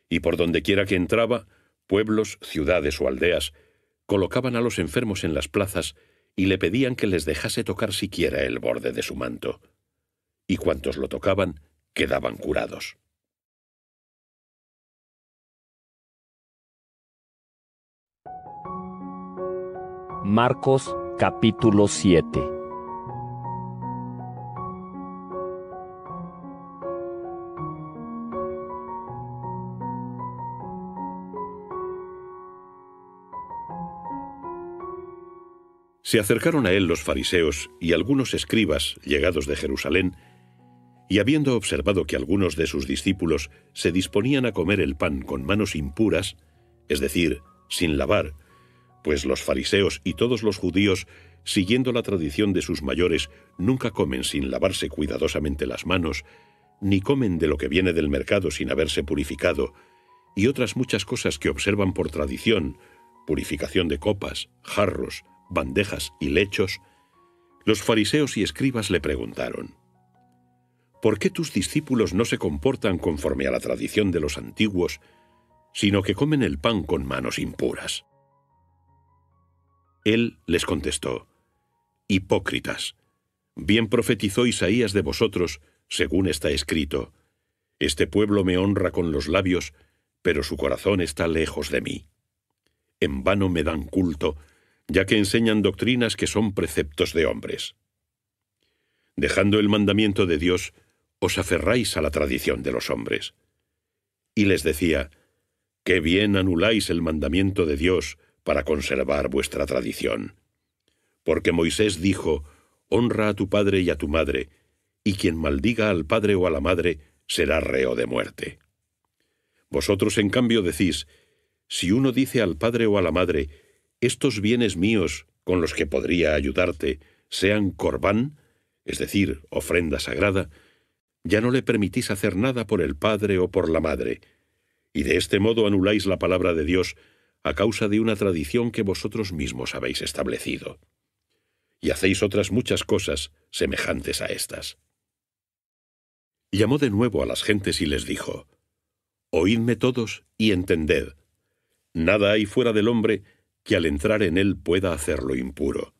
Y por donde quiera que entraba, pueblos, ciudades o aldeas, colocaban a los enfermos en las plazas y le pedían que les dejase tocar siquiera el borde de su manto. Y cuantos lo tocaban, quedaban curados. Marcos capítulo 7. Se acercaron a él los fariseos y algunos escribas llegados de Jerusalén, y habiendo observado que algunos de sus discípulos se disponían a comer el pan con manos impuras, es decir, sin lavar, pues los fariseos y todos los judíos, siguiendo la tradición de sus mayores, nunca comen sin lavarse cuidadosamente las manos, ni comen de lo que viene del mercado sin haberse purificado, y otras muchas cosas que observan por tradición, purificación de copas, jarros, bandejas y lechos, los fariseos y escribas le preguntaron: ¿por qué tus discípulos no se comportan conforme a la tradición de los antiguos, sino que comen el pan con manos impuras? Él les contestó: hipócritas, bien profetizó Isaías de vosotros, según está escrito: este pueblo me honra con los labios, pero su corazón está lejos de mí. En vano me dan culto, ya que enseñan doctrinas que son preceptos de hombres. Dejando el mandamiento de Dios, os aferráis a la tradición de los hombres. Y les decía: qué bien anuláis el mandamiento de Dios para conservar vuestra tradición. Porque Moisés dijo: honra a tu padre y a tu madre, y quien maldiga al padre o a la madre será reo de muerte. Vosotros, en cambio, decís: si uno dice al padre o a la madre: estos bienes míos con los que podría ayudarte sean corbán, es decir, ofrenda sagrada, ya no le permitís hacer nada por el padre o por la madre, y de este modo anuláis la palabra de Dios a causa de una tradición que vosotros mismos habéis establecido. Y hacéis otras muchas cosas semejantes a estas. Llamó de nuevo a las gentes y les dijo: Oídme todos y entended. Nada hay fuera del hombre que al entrar en él pueda hacerlo impuro.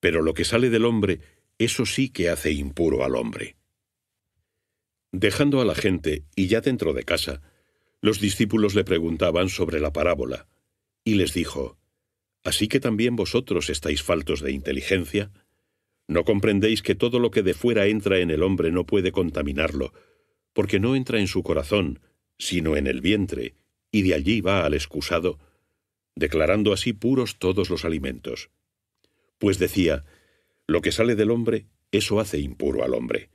Pero lo que sale del hombre, eso sí que hace impuro al hombre. Dejando a la gente, y ya dentro de casa, los discípulos le preguntaban sobre la parábola, y les dijo: ¿Así que también vosotros estáis faltos de inteligencia? ¿No comprendéis que todo lo que de fuera entra en el hombre no puede contaminarlo, porque no entra en su corazón, sino en el vientre, y de allí va al excusado, declarando así puros todos los alimentos? Pues decía: lo que sale del hombre, eso hace impuro al hombre,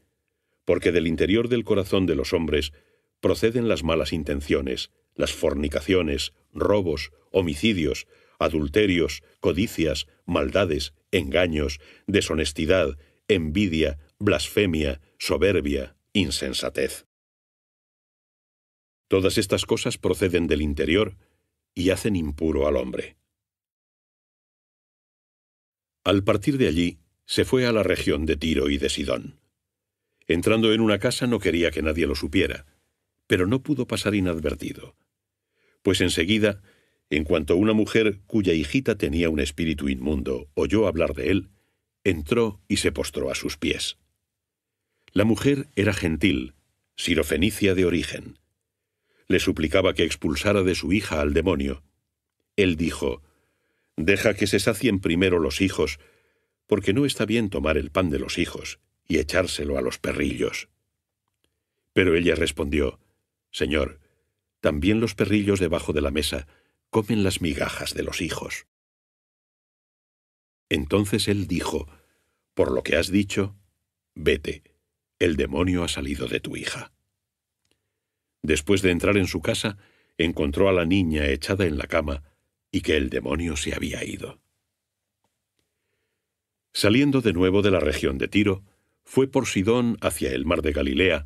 porque del interior del corazón de los hombres proceden las malas intenciones, las fornicaciones, robos, homicidios, adulterios, codicias, maldades, engaños, deshonestidad, envidia, blasfemia, soberbia, insensatez. Todas estas cosas proceden del interior y hacen impuro al hombre. Al partir de allí, se fue a la región de Tiro y de Sidón. Entrando en una casa no quería que nadie lo supiera, pero no pudo pasar inadvertido, pues enseguida, en cuanto una mujer cuya hijita tenía un espíritu inmundo oyó hablar de él, entró y se postró a sus pies. La mujer era gentil, sirofenicia de origen. Le suplicaba que expulsara de su hija al demonio. Él dijo: «Deja que se sacien primero los hijos, porque no está bien tomar el pan de los hijos y echárselo a los perrillos». Pero ella respondió: «Señor, también los perrillos debajo de la mesa comen las migajas de los hijos». Entonces él dijo: «Por lo que has dicho, vete, el demonio ha salido de tu hija». Después de entrar en su casa, encontró a la niña echada en la cama y que el demonio se había ido. Saliendo de nuevo de la región de Tiro, fue por Sidón hacia el mar de Galilea,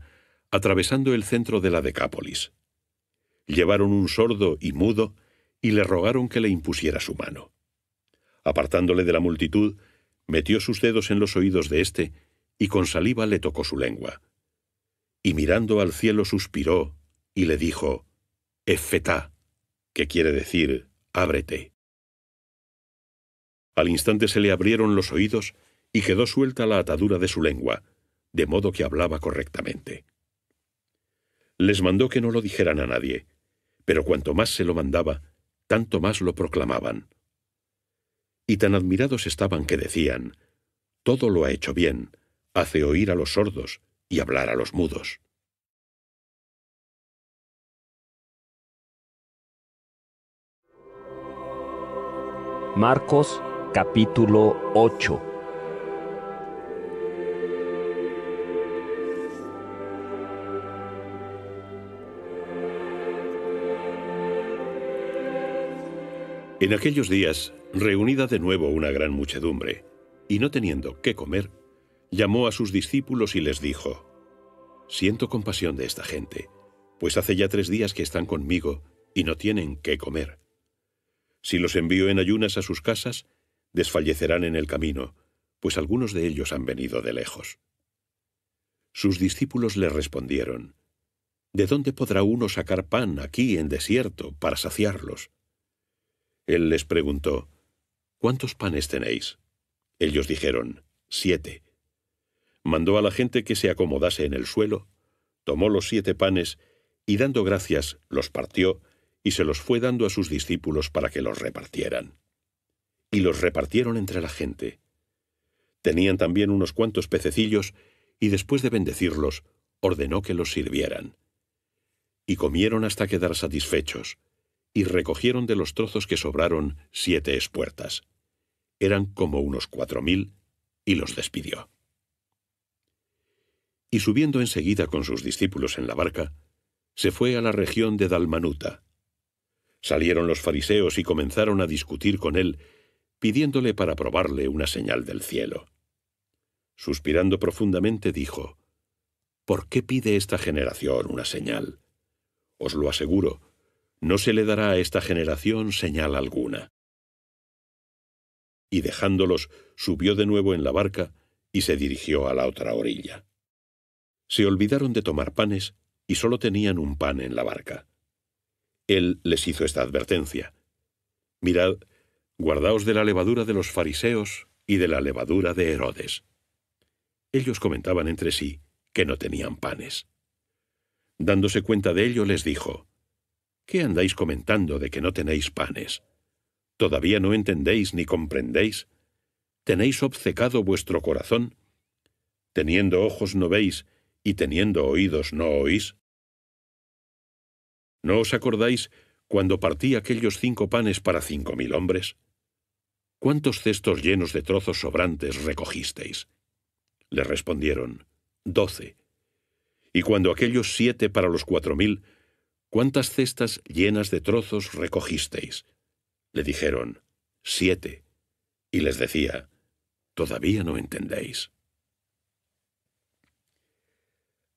atravesando el centro de la Decápolis. Llevaron un sordo y mudo y le rogaron que le impusiera su mano. Apartándole de la multitud, metió sus dedos en los oídos de éste y con saliva le tocó su lengua. Y mirando al cielo suspiró y le dijo: «Effetá», que quiere decir «ábrete». Al instante se le abrieron los oídos y quedó suelta la atadura de su lengua, de modo que hablaba correctamente. Les mandó que no lo dijeran a nadie, pero cuanto más se lo mandaba, tanto más lo proclamaban. Y tan admirados estaban que decían: «Todo lo ha hecho bien, hace oír a los sordos y hablar a los mudos». Marcos capítulo 8. En aquellos días, reunida de nuevo una gran muchedumbre, y no teniendo qué comer, llamó a sus discípulos y les dijo: «Siento compasión de esta gente, pues hace ya 3 días que están conmigo y no tienen qué comer. Si los envío en ayunas a sus casas, desfallecerán en el camino, pues algunos de ellos han venido de lejos». Sus discípulos le respondieron: «¿De dónde podrá uno sacar pan aquí en desierto para saciarlos?». Él les preguntó: «¿Cuántos panes tenéis?». Ellos dijeron: 7. Mandó a la gente que se acomodase en el suelo, tomó los 7 panes y dando gracias los partió y se los fue dando a sus discípulos para que los repartieran. Y los repartieron entre la gente. Tenían también unos cuantos pececillos y después de bendecirlos, ordenó que los sirvieran. Y comieron hasta quedar satisfechos, y recogieron de los trozos que sobraron 7 espuertas. Eran como unos 4000, y los despidió. Y subiendo enseguida con sus discípulos en la barca, se fue a la región de Dalmanuta. Salieron los fariseos y comenzaron a discutir con él, pidiéndole para probarle una señal del cielo. Suspirando profundamente, dijo: «¿Por qué pide esta generación una señal? Os lo aseguro, no se le dará a esta generación señal alguna». Y dejándolos, subió de nuevo en la barca y se dirigió a la otra orilla. Se olvidaron de tomar panes y solo tenían un pan en la barca. Él les hizo esta advertencia: «Mirad, guardaos de la levadura de los fariseos y de la levadura de Herodes». Ellos comentaban entre sí que no tenían panes. Dándose cuenta de ello, les dijo: «¿Qué andáis comentando de que no tenéis panes? ¿Todavía no entendéis ni comprendéis? ¿Tenéis obcecado vuestro corazón? ¿Teniendo ojos no veis y teniendo oídos no oís? ¿No os acordáis cuando partí aquellos 5 panes para 5.000 hombres? ¿Cuántos cestos llenos de trozos sobrantes recogisteis?». Le respondieron: 12. «Y cuando aquellos 7 para los 4.000, ¿cuántas cestas llenas de trozos recogisteis?». Le dijeron: 7. Y les decía: «¿Todavía no entendéis?».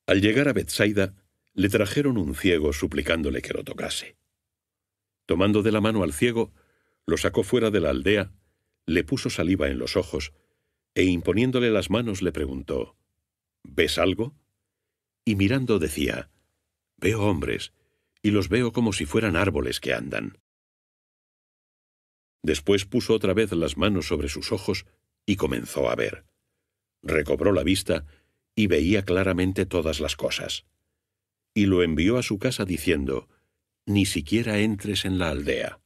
Al llegar a Betsaida, le trajeron un ciego suplicándole que lo tocase. Tomando de la mano al ciego, lo sacó fuera de la aldea, le puso saliva en los ojos, e imponiéndole las manos le preguntó: «¿Ves algo?». Y mirando decía: «Veo hombres, y los veo como si fueran árboles que andan». Después puso otra vez las manos sobre sus ojos y comenzó a ver. Recobró la vista y veía claramente todas las cosas. Y lo envió a su casa diciendo: «Ni siquiera entres en la aldea».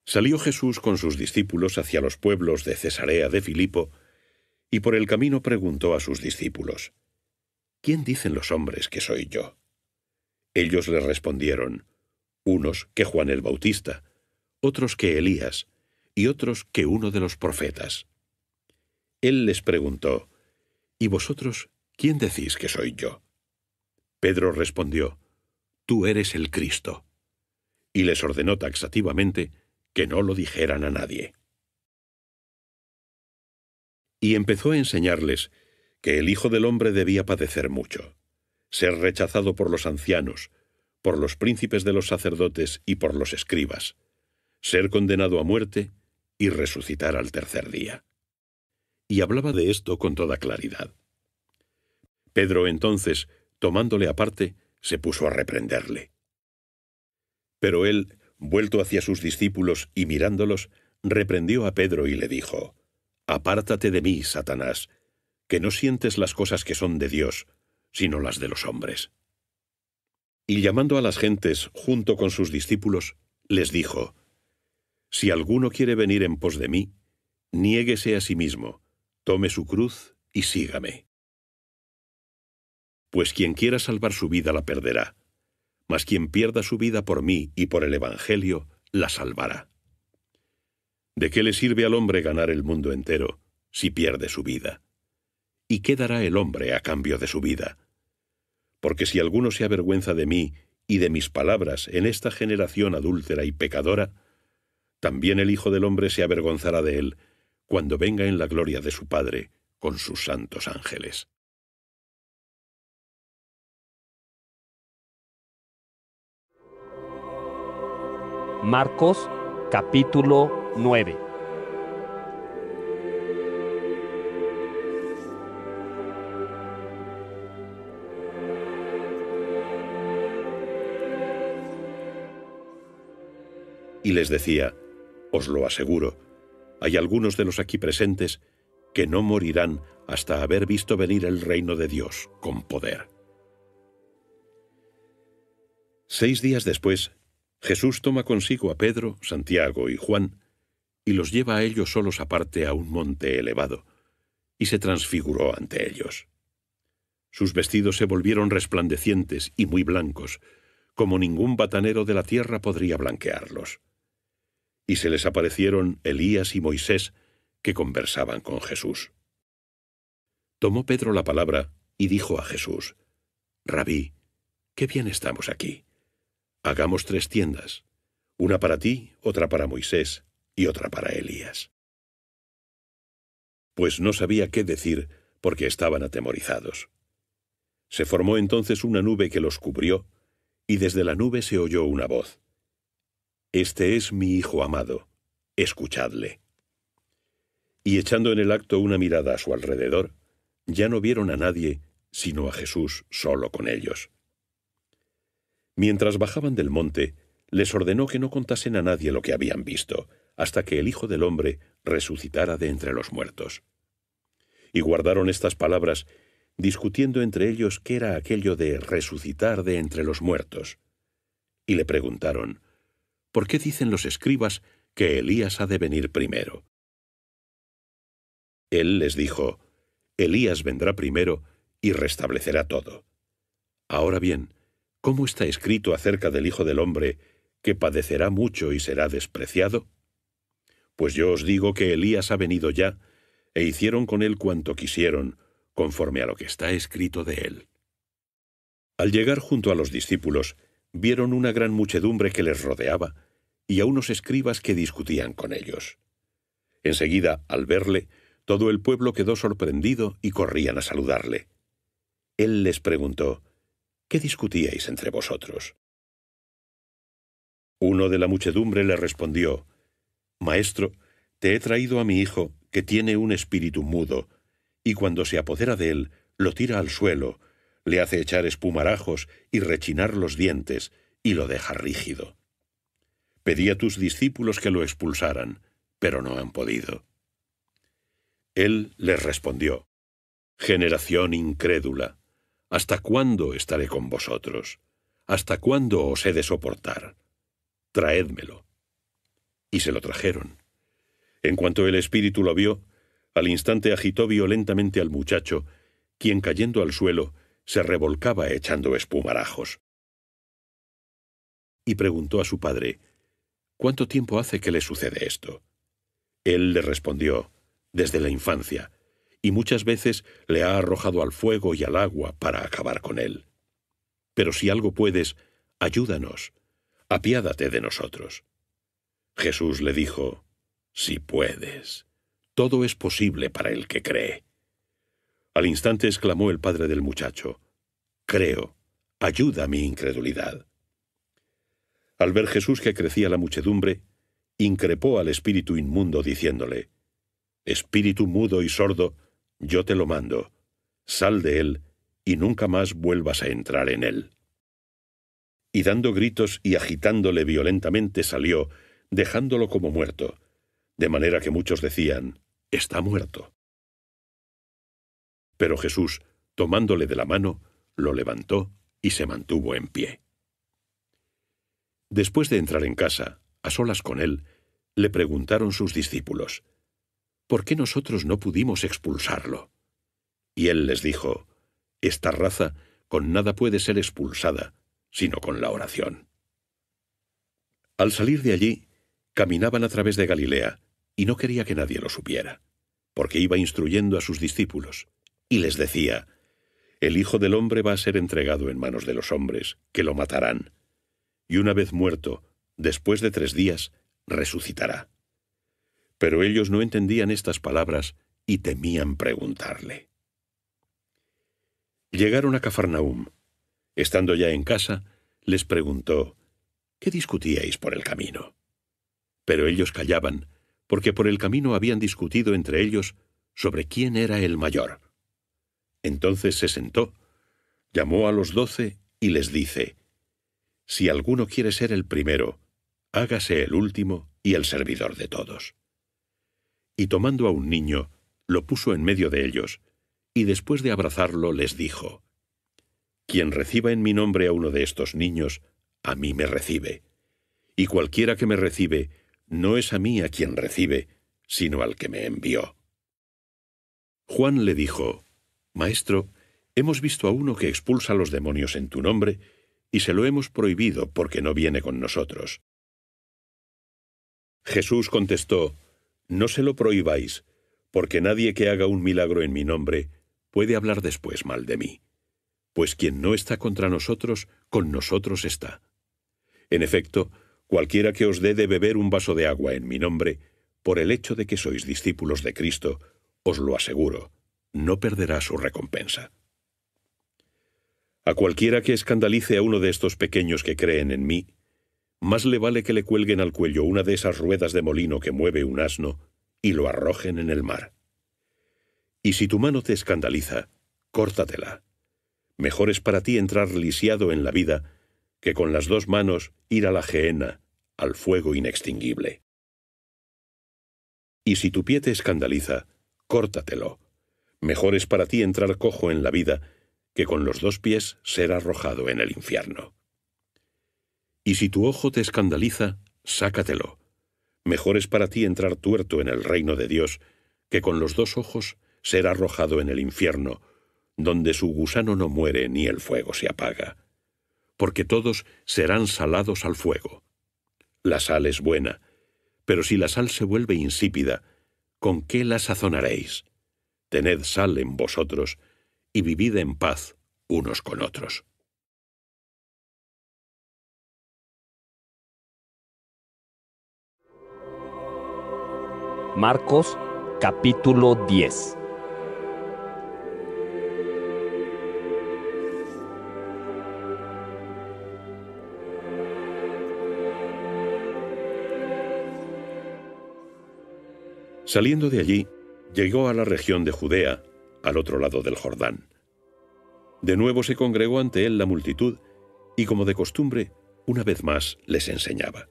Salió Jesús con sus discípulos hacia los pueblos de Cesarea de Filipo, y por el camino preguntó a sus discípulos: «¿Quién dicen los hombres que soy yo?». Ellos le respondieron: «Unos que Juan el Bautista, otros que Elías, y otros que uno de los profetas». Él les preguntó: «¿Y vosotros quién decís que soy yo?». Pedro respondió: «Tú eres el Cristo». Y les ordenó taxativamente que no lo dijeran a nadie. Y empezó a enseñarles que el Hijo del Hombre debía padecer mucho, ser rechazado por los ancianos, por los príncipes de los sacerdotes y por los escribas, ser condenado a muerte y resucitar al tercer día. Y hablaba de esto con toda claridad. Pedro entonces, tomándole aparte, se puso a reprenderle. Pero él, vuelto hacia sus discípulos y mirándolos, reprendió a Pedro y le dijo: «Apártate de mí, Satanás, que no sientes las cosas que son de Dios, sino las de los hombres». Y llamando a las gentes junto con sus discípulos, les dijo: «Si alguno quiere venir en pos de mí, niéguese a sí mismo, tome su cruz y sígame. Pues quien quiera salvar su vida la perderá, mas quien pierda su vida por mí y por el Evangelio, la salvará. ¿De qué le sirve al hombre ganar el mundo entero si pierde su vida? ¿Y qué dará el hombre a cambio de su vida? Porque si alguno se avergüenza de mí y de mis palabras en esta generación adúltera y pecadora, también el Hijo del Hombre se avergonzará de él cuando venga en la gloria de su Padre con sus santos ángeles». Marcos capítulo 9. Y les decía: «Os lo aseguro, hay algunos de los aquí presentes que no morirán hasta haber visto venir el reino de Dios con poder». 6 días después, Jesús toma consigo a Pedro, Santiago y Juan, y los lleva a ellos solos aparte a un monte elevado, y se transfiguró ante ellos. Sus vestidos se volvieron resplandecientes y muy blancos, como ningún batanero de la tierra podría blanquearlos. Y se les aparecieron Elías y Moisés, que conversaban con Jesús. Tomó Pedro la palabra y dijo a Jesús: «Rabí, qué bien estamos aquí. Hagamos 3 tiendas, una para ti, otra para Moisés y otra para Elías. Pues no sabía qué decir porque estaban atemorizados. Se formó entonces una nube que los cubrió, y desde la nube se oyó una voz: «Este es mi Hijo amado, escuchadle». Y echando en el acto una mirada a su alrededor, ya no vieron a nadie, sino a Jesús solo con ellos. Mientras bajaban del monte, les ordenó que no contasen a nadie lo que habían visto, hasta que el Hijo del Hombre resucitara de entre los muertos. Y guardaron estas palabras, discutiendo entre ellos qué era aquello de resucitar de entre los muertos. Y le preguntaron: «¿Por qué dicen los escribas que Elías ha de venir primero?» Él les dijo: «Elías vendrá primero y restablecerá todo. Ahora bien, ¿cómo está escrito acerca del Hijo del Hombre, que padecerá mucho y será despreciado? Pues yo os digo que Elías ha venido ya, e hicieron con él cuanto quisieron, conforme a lo que está escrito de él». Al llegar junto a los discípulos, vieron una gran muchedumbre que les rodeaba, y a unos escribas que discutían con ellos. Enseguida, al verle, todo el pueblo quedó sorprendido y corrían a saludarle. Él les preguntó: «¿Qué discutíais entre vosotros?». Uno de la muchedumbre le respondió: «Maestro, te he traído a mi hijo, que tiene un espíritu mudo, y cuando se apodera de él, lo tira al suelo, le hace echar espumarajos y rechinar los dientes, y lo deja rígido. Pedí a tus discípulos que lo expulsaran, pero no han podido». Él les respondió: «Generación incrédula, ¿hasta cuándo estaré con vosotros? ¿Hasta cuándo os he de soportar? Traédmelo». Y se lo trajeron. En cuanto el espíritu lo vio, al instante agitó violentamente al muchacho, quien, cayendo al suelo, se revolcaba echando espumarajos. Y preguntó a su padre: «¿Cuánto tiempo hace que le sucede esto?». Él le respondió: «Desde la infancia, y muchas veces le ha arrojado al fuego y al agua para acabar con él. Pero si algo puedes, ayúdanos, apiádate de nosotros». Jesús le dijo: «Si puedes, todo es posible para el que cree». Al instante exclamó el padre del muchacho: «Creo, ayuda mi incredulidad». Al ver Jesús que crecía la muchedumbre, increpó al espíritu inmundo diciéndole: «Espíritu mudo y sordo, yo te lo mando, sal de él y nunca más vuelvas a entrar en él». Y dando gritos y agitándole violentamente salió, dejándolo como muerto, de manera que muchos decían: «Está muerto». Pero Jesús, tomándole de la mano, lo levantó y se mantuvo en pie. Después de entrar en casa, a solas con él, le preguntaron sus discípulos: «¿Por qué nosotros no pudimos expulsarlo?». Y él les dijo: «Esta raza con nada puede ser expulsada, sino con la oración». Al salir de allí, caminaban a través de Galilea, y no quería que nadie lo supiera, porque iba instruyendo a sus discípulos, y les decía: «El Hijo del Hombre va a ser entregado en manos de los hombres, que lo matarán, y una vez muerto, después de 3 días, resucitará». Pero ellos no entendían estas palabras y temían preguntarle. Llegaron a Cafarnaúm. Estando ya en casa, les preguntó: «¿Qué discutíais por el camino?». Pero ellos callaban, porque por el camino habían discutido entre ellos sobre quién era el mayor. Entonces se sentó, llamó a los 12 y les dice: «Si alguno quiere ser el primero, hágase el último y el servidor de todos». Y tomando a un niño, lo puso en medio de ellos, y después de abrazarlo les dijo: «Quien reciba en mi nombre a uno de estos niños, a mí me recibe, y cualquiera que me recibe, no es a mí a quien recibe, sino al que me envió». Juan le dijo: «Maestro, hemos visto a uno que expulsa a los demonios en tu nombre, y se lo hemos prohibido porque no viene con nosotros». Jesús contestó: «No se lo prohibáis, porque nadie que haga un milagro en mi nombre puede hablar después mal de mí. Pues quien no está contra nosotros, con nosotros está. En efecto, Cualquiera que os dé de beber un vaso de agua en mi nombre, por el hecho de que sois discípulos de Cristo, os lo aseguro, no perderá su recompensa. A cualquiera que escandalice a uno de estos pequeños que creen en mí, más le vale que le cuelguen al cuello una de esas ruedas de molino que mueve un asno y lo arrojen en el mar. Y si tu mano te escandaliza, córtatela. Mejor es para ti entrar lisiado en la vida que con las dos manos ir a la gehenna, al fuego inextinguible. Y si tu pie te escandaliza, córtatelo. Mejor es para ti entrar cojo en la vida que con los dos pies ser arrojado en el infierno. Y si tu ojo te escandaliza, sácatelo. Mejor es para ti entrar tuerto en el reino de Dios que con los dos ojos ser arrojado en el infierno, donde su gusano no muere ni el fuego se apaga. Porque todos serán salados al fuego. La sal es buena, pero si la sal se vuelve insípida, ¿con qué la sazonaréis? Tened sal en vosotros y vivid en paz unos con otros. Marcos capítulo 10. Saliendo de allí, llegó a la región de Judea, al otro lado del Jordán. De nuevo se congregó ante él la multitud, y como de costumbre, una vez más les enseñaba.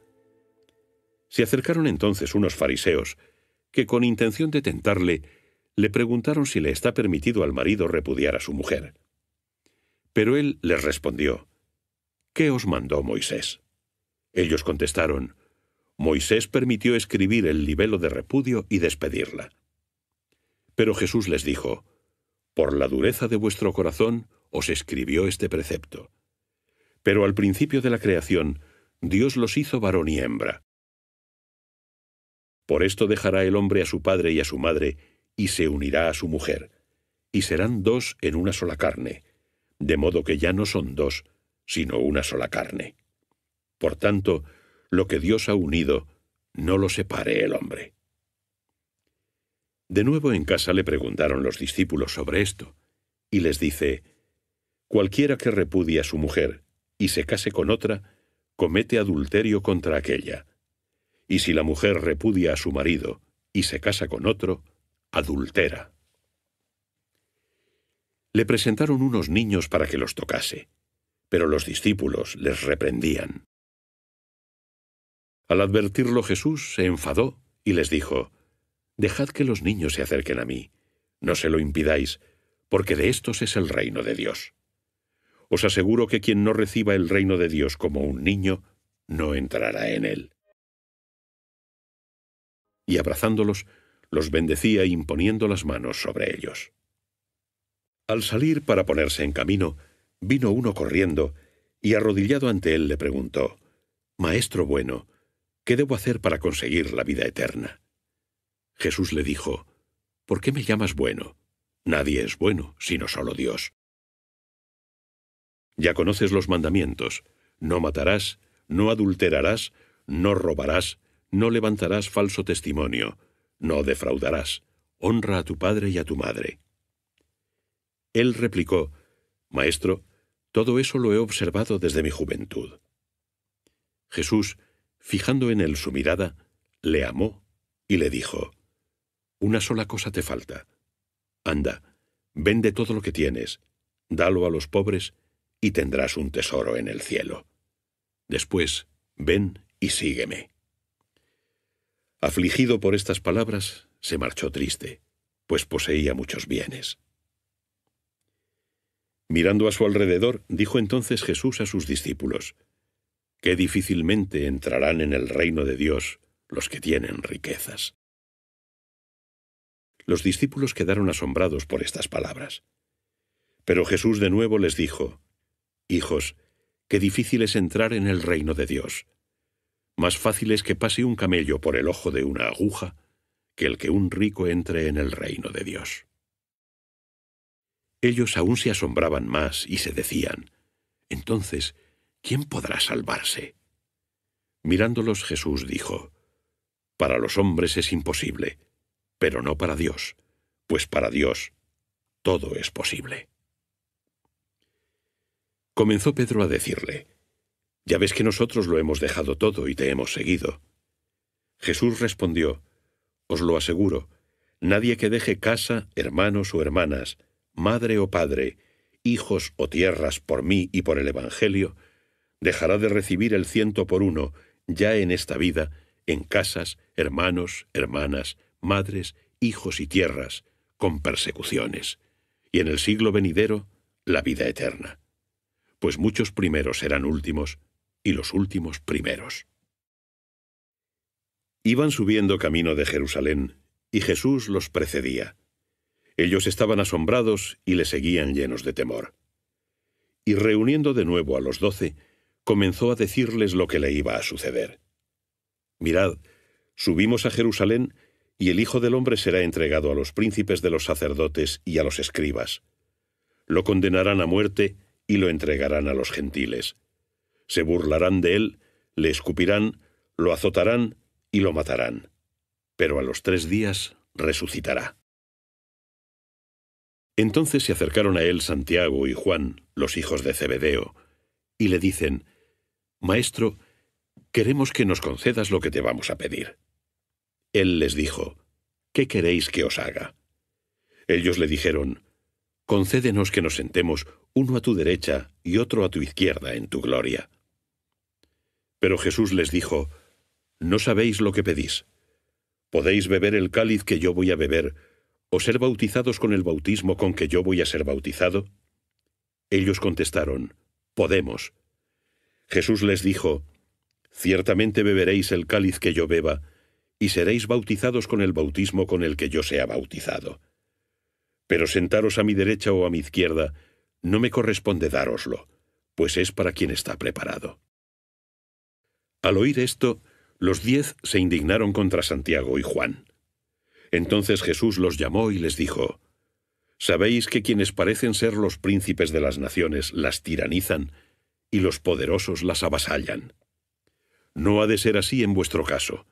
Se acercaron entonces unos fariseos, que con intención de tentarle, le preguntaron si le está permitido al marido repudiar a su mujer. Pero él les respondió, ¿qué os mandó Moisés? Ellos contestaron, Moisés permitió escribir el libelo de repudio y despedirla. Pero Jesús les dijo, por la dureza de vuestro corazón os escribió este precepto. Pero al principio de la creación, Dios los hizo varón y hembra. Por esto dejará el hombre a su padre y a su madre, y se unirá a su mujer, y serán dos en una sola carne, de modo que ya no son dos, sino una sola carne. Por tanto, lo que Dios ha unido, no lo separe el hombre. De nuevo en casa le preguntaron los discípulos sobre esto, y les dice, cualquiera que repudie a su mujer y se case con otra, comete adulterio contra aquella. Y si la mujer repudia a su marido y se casa con otro, adultera. Le presentaron unos niños para que los tocase, pero los discípulos les reprendían. Al advertirlo Jesús se enfadó y les dijo, dejad que los niños se acerquen a mí, no se lo impidáis, porque de estos es el reino de Dios. Os aseguro que quien no reciba el reino de Dios como un niño, no entrará en él. Y abrazándolos, los bendecía imponiendo las manos sobre ellos. Al salir para ponerse en camino, vino uno corriendo, y arrodillado ante él le preguntó, Maestro bueno, ¿qué debo hacer para conseguir la vida eterna? Jesús le dijo, ¿por qué me llamas bueno? Nadie es bueno, sino solo Dios. Ya conoces los mandamientos, no matarás, no adulterarás, no robarás, no levantarás falso testimonio, no defraudarás, honra a tu padre y a tu madre. Él replicó, Maestro, todo eso lo he observado desde mi juventud. Jesús, fijando en él su mirada, le amó y le dijo, una sola cosa te falta. Anda, vende todo lo que tienes, dalo a los pobres y tendrás un tesoro en el cielo. Después, ven y sígueme. Afligido por estas palabras, se marchó triste, pues poseía muchos bienes. Mirando a su alrededor, dijo entonces Jesús a sus discípulos, qué difícilmente entrarán en el reino de Dios los que tienen riquezas. Los discípulos quedaron asombrados por estas palabras. Pero Jesús de nuevo les dijo, hijos, qué difícil es entrar en el reino de Dios. Más fácil es que pase un camello por el ojo de una aguja que el que un rico entre en el reino de Dios. Ellos aún se asombraban más y se decían, entonces, ¿quién podrá salvarse? Mirándolos Jesús dijo: «Para los hombres es imposible, pero no para Dios, pues para Dios todo es posible». Comenzó Pedro a decirle: «Ya ves que nosotros lo hemos dejado todo y te hemos seguido». Jesús respondió: «Os lo aseguro, nadie que deje casa, hermanos o hermanas, madre o padre, hijos o tierras por mí y por el Evangelio, dejará de recibir el 100 por uno ya en esta vida, en casas, hermanos, hermanas, madres, hijos y tierras, con persecuciones, y en el siglo venidero, la vida eterna. Pues muchos primeros serán últimos, y los últimos primeros». Iban subiendo camino de Jerusalén, y Jesús los precedía. Ellos estaban asombrados y le seguían llenos de temor. Y reuniendo de nuevo a los 12, comenzó a decirles lo que le iba a suceder. «Mirad, subimos a Jerusalén, y el Hijo del Hombre será entregado a los príncipes de los sacerdotes y a los escribas. Lo condenarán a muerte y lo entregarán a los gentiles. Se burlarán de él, le escupirán, lo azotarán y lo matarán. Pero a los 3 días resucitará». Entonces se acercaron a él Santiago y Juan, los hijos de Zebedeo, y le dicen: «Maestro, queremos que nos concedas lo que te vamos a pedir». Él les dijo: «¿Qué queréis que os haga?». Ellos le dijeron: «Concédenos que nos sentemos uno a tu derecha y otro a tu izquierda en tu gloria». Pero Jesús les dijo: «No sabéis lo que pedís. ¿Podéis beber el cáliz que yo voy a beber, o ser bautizados con el bautismo con que yo voy a ser bautizado?». Ellos contestaron: «Podemos». Jesús les dijo: «Ciertamente beberéis el cáliz que yo beba, y seréis bautizados con el bautismo con el que yo sea bautizado. Pero sentaros a mi derecha o a mi izquierda no me corresponde dároslo, pues es para quien está preparado». Al oír esto, los 10 se indignaron contra Santiago y Juan. Entonces Jesús los llamó y les dijo: «¿Sabéis que quienes parecen ser los príncipes de las naciones las tiranizan y los poderosos las avasallan? No ha de ser así en vuestro caso,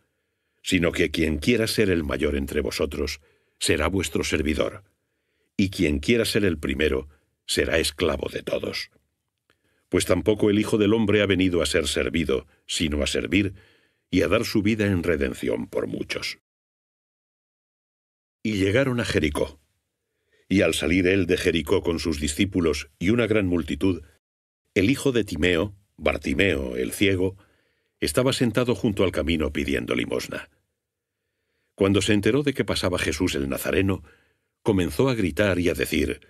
sino que quien quiera ser el mayor entre vosotros será vuestro servidor, y quien quiera ser el primero será esclavo de todos. Pues tampoco el Hijo del Hombre ha venido a ser servido, sino a servir y a dar su vida en redención por muchos». Y llegaron a Jericó. Y al salir él de Jericó con sus discípulos y una gran multitud, el hijo de Timeo, Bartimeo el ciego, estaba sentado junto al camino pidiendo limosna. Cuando se enteró de que pasaba Jesús el Nazareno, comenzó a gritar y a decir: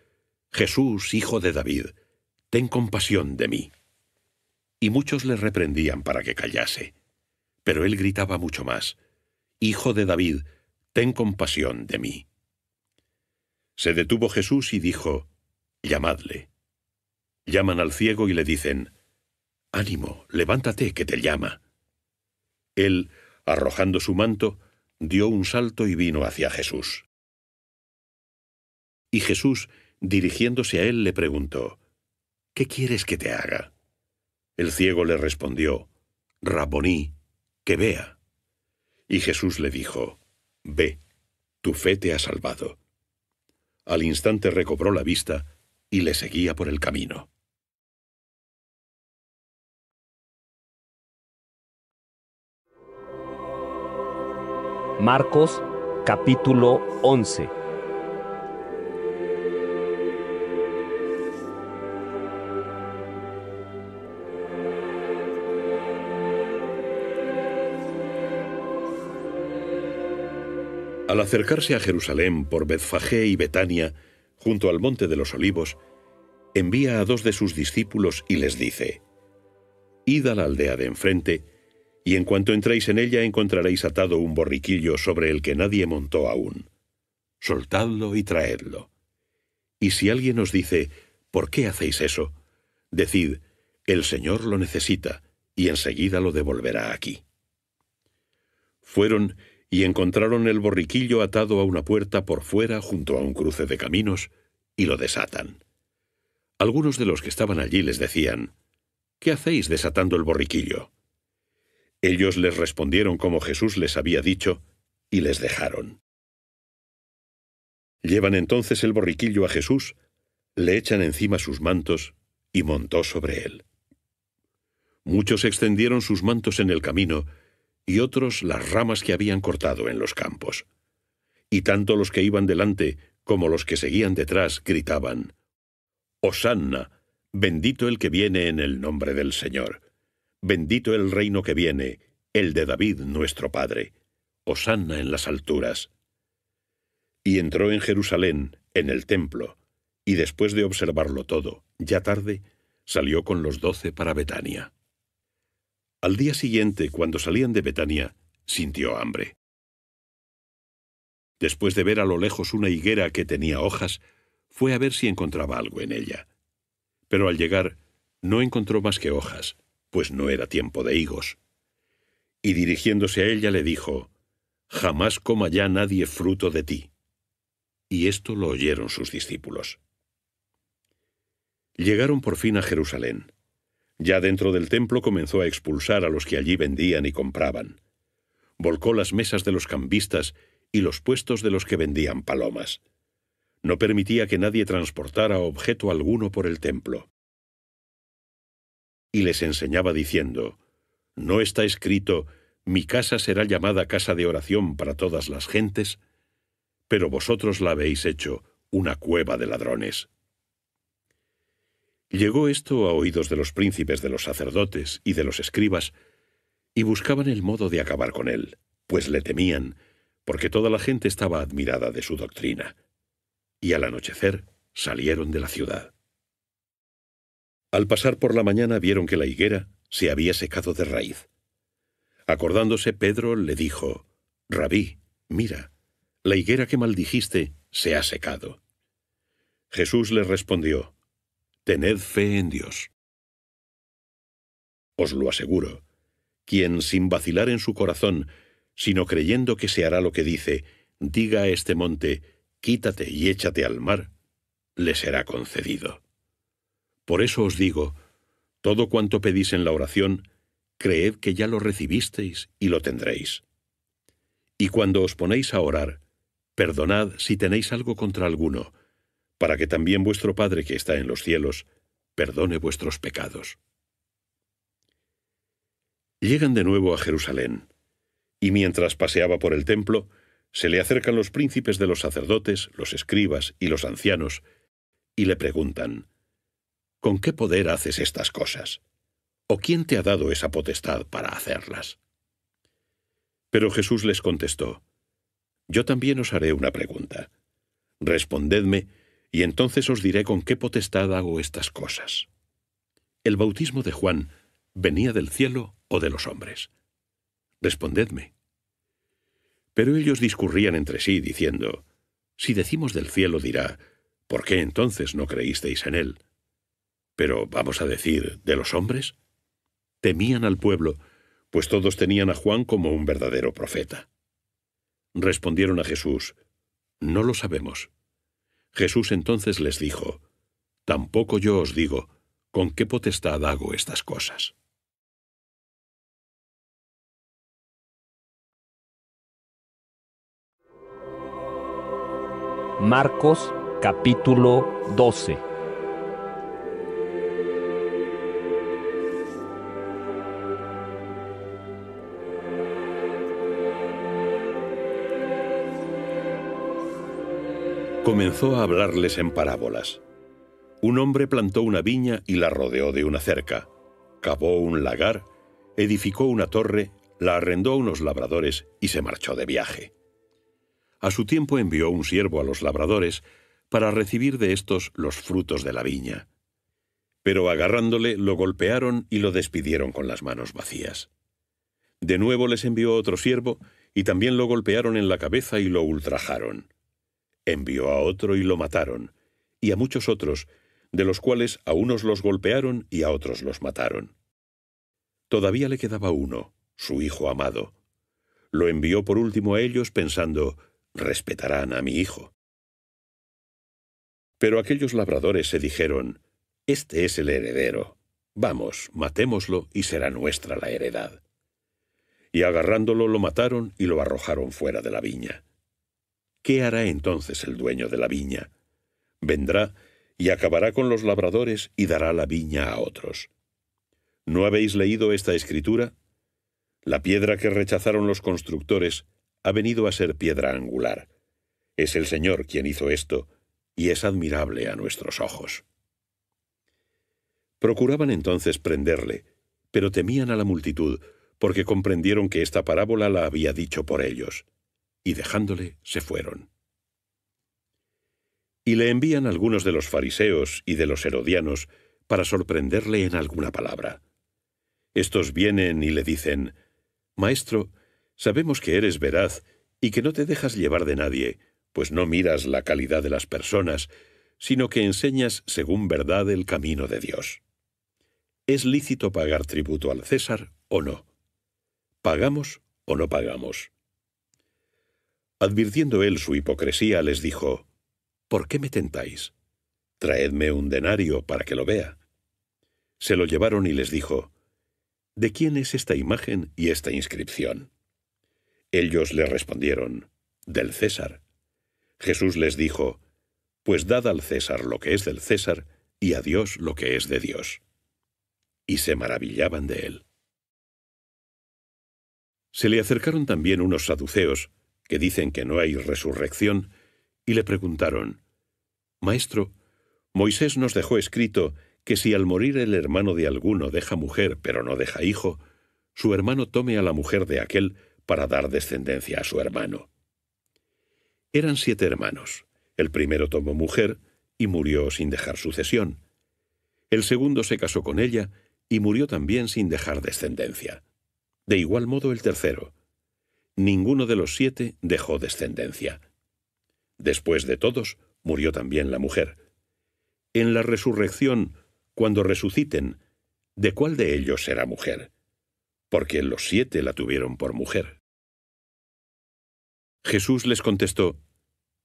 «Jesús, hijo de David, ten compasión de mí». Y muchos le reprendían para que callase. Pero él gritaba mucho más: «Hijo de David, ten compasión de mí». Se detuvo Jesús y dijo: «Llamadle». Llaman al ciego y le dicen: «Ánimo, levántate, que te llama». Él, arrojando su manto, dio un salto y vino hacia Jesús. Y Jesús, dirigiéndose a él, le preguntó: «¿Qué quieres que te haga?». El ciego le respondió: «Raboní, que vea». Y Jesús le dijo: «Ve, tu fe te ha salvado». Al instante recobró la vista y le seguía por el camino. Marcos capítulo 11. Al acercarse a Jerusalén por Betfagé y Betania, junto al monte de los Olivos, envía a 2 de sus discípulos y les dice: «Id a la aldea de enfrente, y en cuanto entréis en ella encontraréis atado un borriquillo sobre el que nadie montó aún. Soltadlo y traedlo. Y si alguien os dice: ¿por qué hacéis eso?, decid: el Señor lo necesita, y enseguida lo devolverá aquí». Fueron y encontraron el borriquillo atado a una puerta por fuera junto a un cruce de caminos, y lo desatan. Algunos de los que estaban allí les decían: «¿Qué hacéis desatando el borriquillo?». Ellos les respondieron como Jesús les había dicho, y les dejaron. Llevan entonces el borriquillo a Jesús, le echan encima sus mantos, y montó sobre él. Muchos extendieron sus mantos en el camino, y otros las ramas que habían cortado en los campos. Y tanto los que iban delante como los que seguían detrás gritaban: «Hosanna, bendito el que viene en el nombre del Señor. Bendito el reino que viene, el de David nuestro Padre. Hosanna en las alturas». Y entró en Jerusalén, en el templo, y después de observarlo todo, ya tarde, salió con los 12 para Betania. Al día siguiente, cuando salían de Betania, sintió hambre. Después de ver a lo lejos una higuera que tenía hojas, fue a ver si encontraba algo en ella. Pero al llegar, no encontró más que hojas, pues no era tiempo de higos. Y dirigiéndose a ella le dijo: «Jamás coma ya nadie fruto de ti». Y esto lo oyeron sus discípulos. Llegaron por fin a Jerusalén. Ya dentro del templo comenzó a expulsar a los que allí vendían y compraban. Volcó las mesas de los cambistas y los puestos de los que vendían palomas. No permitía que nadie transportara objeto alguno por el templo. Y les enseñaba diciendo: «¿No está escrito: mi casa será llamada casa de oración para todas las gentes? Pero vosotros la habéis hecho una cueva de ladrones». Llegó esto a oídos de los príncipes de los sacerdotes y de los escribas, y buscaban el modo de acabar con él, pues le temían, porque toda la gente estaba admirada de su doctrina. Y al anochecer salieron de la ciudad. Al pasar por la mañana vieron que la higuera se había secado de raíz. Acordándose, Pedro le dijo: «Rabí, mira, la higuera que maldijiste se ha secado». Jesús les respondió: «Tened fe en Dios. Os lo aseguro, quien sin vacilar en su corazón, sino creyendo que se hará lo que dice, diga a este monte: quítate y échate al mar, le será concedido. Por eso os digo, todo cuanto pedís en la oración, creed que ya lo recibisteis y lo tendréis. Y cuando os ponéis a orar, perdonad si tenéis algo contra alguno, para que también vuestro Padre que está en los cielos perdone vuestros pecados». Llegan de nuevo a Jerusalén, y mientras paseaba por el templo, se le acercan los príncipes de los sacerdotes, los escribas y los ancianos, y le preguntan: «¿Con qué poder haces estas cosas? ¿O quién te ha dado esa potestad para hacerlas?». Pero Jesús les contestó: «Yo también os haré una pregunta. Respondedme, y entonces os diré con qué potestad hago estas cosas. ¿El bautismo de Juan venía del cielo o de los hombres? Respondedme». Pero ellos discurrían entre sí, diciendo: «Si decimos del cielo, dirá: ¿por qué entonces no creísteis en él? Pero ¿vamos a decir de los hombres?». Temían al pueblo, pues todos tenían a Juan como un verdadero profeta. Respondieron a Jesús: «No lo sabemos». Jesús entonces les dijo: «Tampoco yo os digo con qué potestad hago estas cosas». Marcos capítulo 12. Comenzó a hablarles en parábolas. Un hombre plantó una viña y la rodeó de una cerca, cavó un lagar, edificó una torre, la arrendó a unos labradores y se marchó de viaje. A su tiempo envió un siervo a los labradores para recibir de éstos los frutos de la viña. Pero agarrándole, lo golpearon y lo despidieron con las manos vacías. De nuevo les envió otro siervo, y también lo golpearon en la cabeza y lo ultrajaron. Envió a otro y lo mataron, y a muchos otros, de los cuales a unos los golpearon y a otros los mataron. Todavía le quedaba uno, su hijo amado. Lo envió por último a ellos pensando: respetarán a mi hijo. Pero aquellos labradores se dijeron: este es el heredero. Vamos, matémoslo y será nuestra la heredad. y agarrándolo lo mataron y lo arrojaron fuera de la viña. ¿Qué hará entonces el dueño de la viña? Vendrá y acabará con los labradores y dará la viña a otros. ¿No habéis leído esta escritura? La piedra que rechazaron los constructores ha venido a ser piedra angular. Es el Señor quien hizo esto, y es admirable a nuestros ojos. Procuraban entonces prenderle, pero temían a la multitud, porque comprendieron que esta parábola la había dicho por ellos, y dejándole se fueron. Y le envían algunos de los fariseos y de los herodianos para sorprenderle en alguna palabra. Estos vienen y le dicen: «Maestro, sabemos que eres veraz y que no te dejas llevar de nadie, pues no miras la calidad de las personas, sino que enseñas según verdad el camino de Dios. ¿Es lícito pagar tributo al César o no? ¿Pagamos o no pagamos?» Advirtiendo él su hipocresía, les dijo: «¿Por qué me tentáis? Traedme un denario para que lo vea». Se lo llevaron y les dijo: «¿De quién es esta imagen y esta inscripción?» Ellos le respondieron: «Del César». Jesús les dijo: «Pues dad al César lo que es del César y a Dios lo que es de Dios». Y se maravillaban de él. Se le acercaron también unos saduceos, que dicen que no hay resurrección, y le preguntaron: «Maestro, Moisés nos dejó escrito que si al morir el hermano de alguno deja mujer pero no deja hijo, su hermano tome a la mujer de aquel para dar descendencia a su hermano». Eran 7 hermanos. El primero tomó mujer y murió sin dejar sucesión. El segundo se casó con ella y murió también sin dejar descendencia. De igual modo el tercero. Ninguno de los 7 dejó descendencia. Después de todos, murió también la mujer. En la resurrección, cuando resuciten, ¿de cuál de ellos será mujer? Porque los 7 la tuvieron por mujer. Jesús les contestó: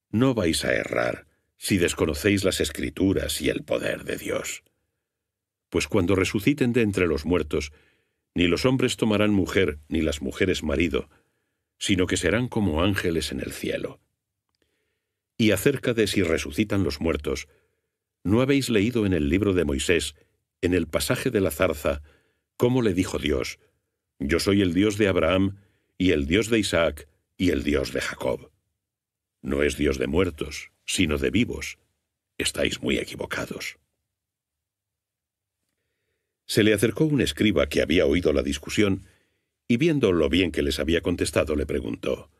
«No vais a errar si desconocéis las Escrituras y el poder de Dios. Pues cuando resuciten de entre los muertos, ni los hombres tomarán mujer, ni las mujeres marido, sino que serán como ángeles en el cielo. Y acerca de si resucitan los muertos, ¿no habéis leído en el libro de Moisés, en el pasaje de la zarza, cómo le dijo Dios: Yo soy el Dios de Abraham, y el Dios de Isaac, y el Dios de Jacob? No es Dios de muertos, sino de vivos. Estáis muy equivocados». Se le acercó un escriba que había oído la discusión, y viendo lo bien que les había contestado, le preguntó: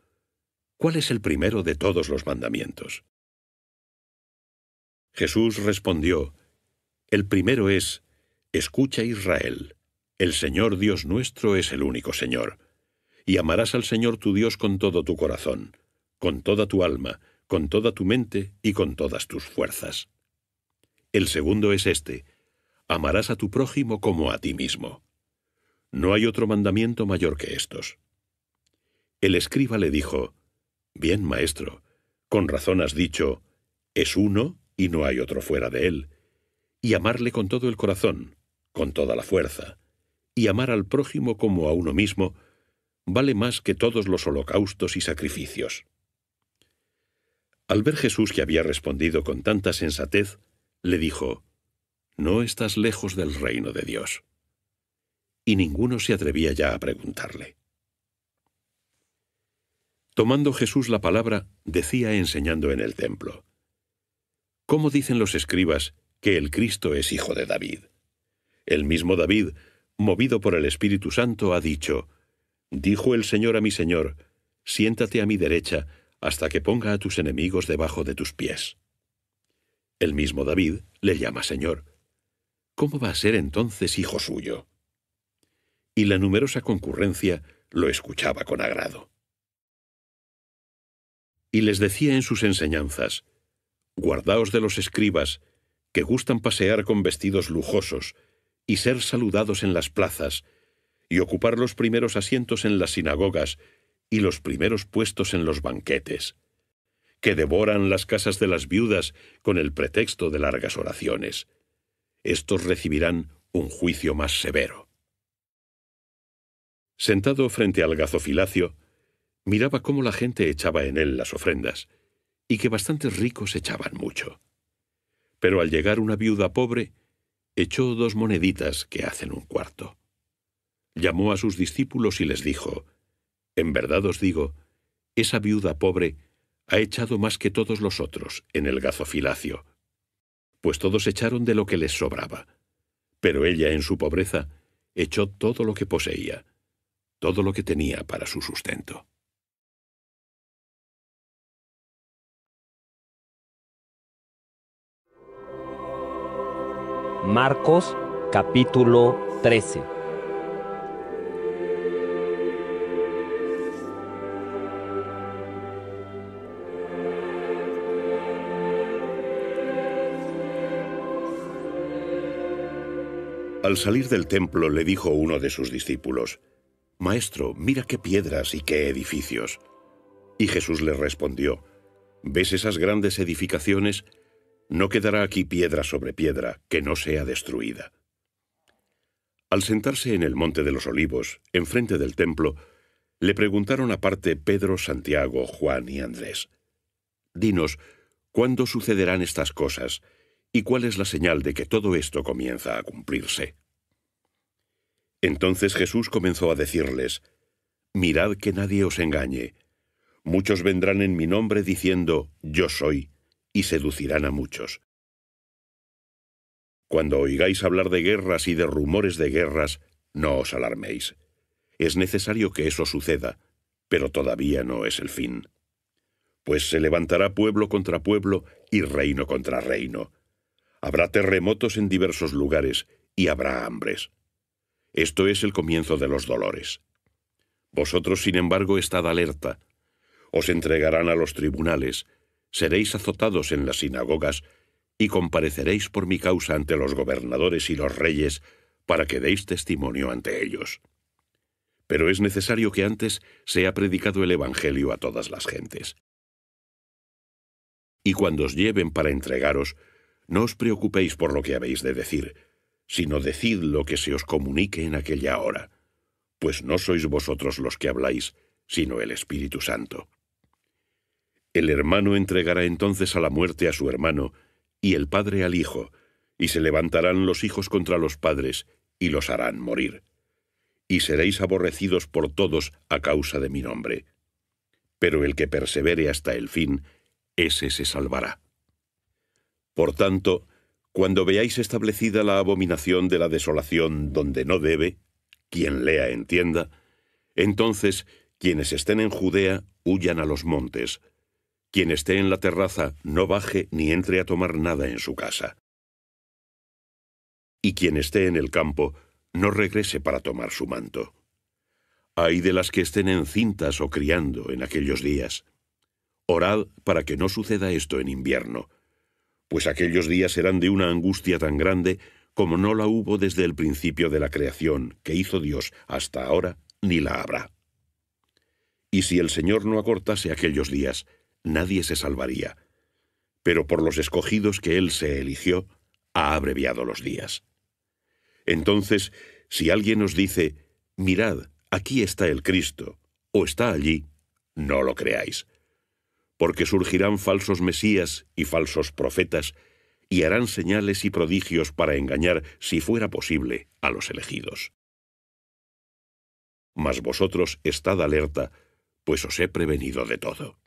«¿Cuál es el primero de todos los mandamientos?» Jesús respondió: «El primero es: Escucha, Israel, el Señor Dios nuestro es el único Señor, y amarás al Señor tu Dios con todo tu corazón, con toda tu alma, con toda tu mente y con todas tus fuerzas. El segundo es este: amarás a tu prójimo como a ti mismo. No hay otro mandamiento mayor que estos». El escriba le dijo: «Bien, maestro, con razón has dicho: es uno y no hay otro fuera de él, y amarle con todo el corazón, con toda la fuerza, y amar al prójimo como a uno mismo, vale más que todos los holocaustos y sacrificios». Al ver Jesús que había respondido con tanta sensatez, le dijo: «No estás lejos del reino de Dios». Y ninguno se atrevía ya a preguntarle. Tomando Jesús la palabra, decía enseñando en el templo: «¿Cómo dicen los escribas que el Cristo es hijo de David? El mismo David, movido por el Espíritu Santo, ha dicho: Dijo el Señor a mi Señor: Siéntate a mi derecha, hasta que ponga a tus enemigos debajo de tus pies». El mismo David le llama Señor. ¿Cómo va a ser entonces hijo suyo? Y la numerosa concurrencia lo escuchaba con agrado. Y les decía en sus enseñanzas: «Guardaos de los escribas, que gustan pasear con vestidos lujosos, y ser saludados en las plazas, y ocupar los primeros asientos en las sinagogas, y los primeros puestos en los banquetes, que devoran las casas de las viudas con el pretexto de largas oraciones. Estos recibirán un juicio más severo». Sentado frente al gazofilacio, miraba cómo la gente echaba en él las ofrendas, y que bastantes ricos echaban mucho. Pero al llegar una viuda pobre, echó 2 moneditas que hacen un cuarto. Llamó a sus discípulos y les dijo: «En verdad os digo, esa viuda pobre ha echado más que todos los otros en el gazofilacio, pues todos echaron de lo que les sobraba, pero ella en su pobreza echó todo lo que poseía, todo lo que tenía para su sustento». Marcos capítulo 13. Al salir del templo le dijo uno de sus discípulos: «Maestro, mira qué piedras y qué edificios». Y Jesús le respondió: «¿Ves esas grandes edificaciones? No quedará aquí piedra sobre piedra que no sea destruida». Al sentarse en el Monte de los Olivos, enfrente del templo, le preguntaron aparte Pedro, Santiago, Juan y Andrés: «Dinos, ¿cuándo sucederán estas cosas? ¿Y cuál es la señal de que todo esto comienza a cumplirse?». Entonces Jesús comenzó a decirles: «Mirad que nadie os engañe. Muchos vendrán en mi nombre diciendo: Yo soy, y seducirán a muchos. Cuando oigáis hablar de guerras y de rumores de guerras, no os alarméis. Es necesario que eso suceda, pero todavía no es el fin. Pues se levantará pueblo contra pueblo y reino contra reino. Habrá terremotos en diversos lugares y habrá hambres. Esto es el comienzo de los dolores. Vosotros, sin embargo, estad alerta. Os entregarán a los tribunales, seréis azotados en las sinagogas y compareceréis por mi causa ante los gobernadores y los reyes para que deis testimonio ante ellos. Pero es necesario que antes sea predicado el Evangelio a todas las gentes. Y cuando os lleven para entregaros, no os preocupéis por lo que habéis de decir, sino decid lo que se os comunique en aquella hora, pues no sois vosotros los que habláis, sino el Espíritu Santo. El hermano entregará entonces a la muerte a su hermano, y el padre al hijo, y se levantarán los hijos contra los padres, y los harán morir. Y seréis aborrecidos por todos a causa de mi nombre. Pero el que persevere hasta el fin, ese se salvará. Por tanto, cuando veáis establecida la abominación de la desolación donde no debe, quien lea entienda, entonces quienes estén en Judea huyan a los montes. Quien esté en la terraza no baje ni entre a tomar nada en su casa. Y quien esté en el campo no regrese para tomar su manto. Ay de las que estén encintas o criando en aquellos días. Orad para que no suceda esto en invierno, pues aquellos días serán de una angustia tan grande como no la hubo desde el principio de la creación que hizo Dios hasta ahora, ni la habrá. Y si el Señor no acortase aquellos días, nadie se salvaría, pero por los escogidos que Él se eligió, ha abreviado los días. Entonces, si alguien os dice: «Mirad, aquí está el Cristo», o «está allí», no lo creáis, porque surgirán falsos mesías y falsos profetas, y harán señales y prodigios para engañar, si fuera posible, a los elegidos. Mas vosotros estad alerta, pues os he prevenido de todo.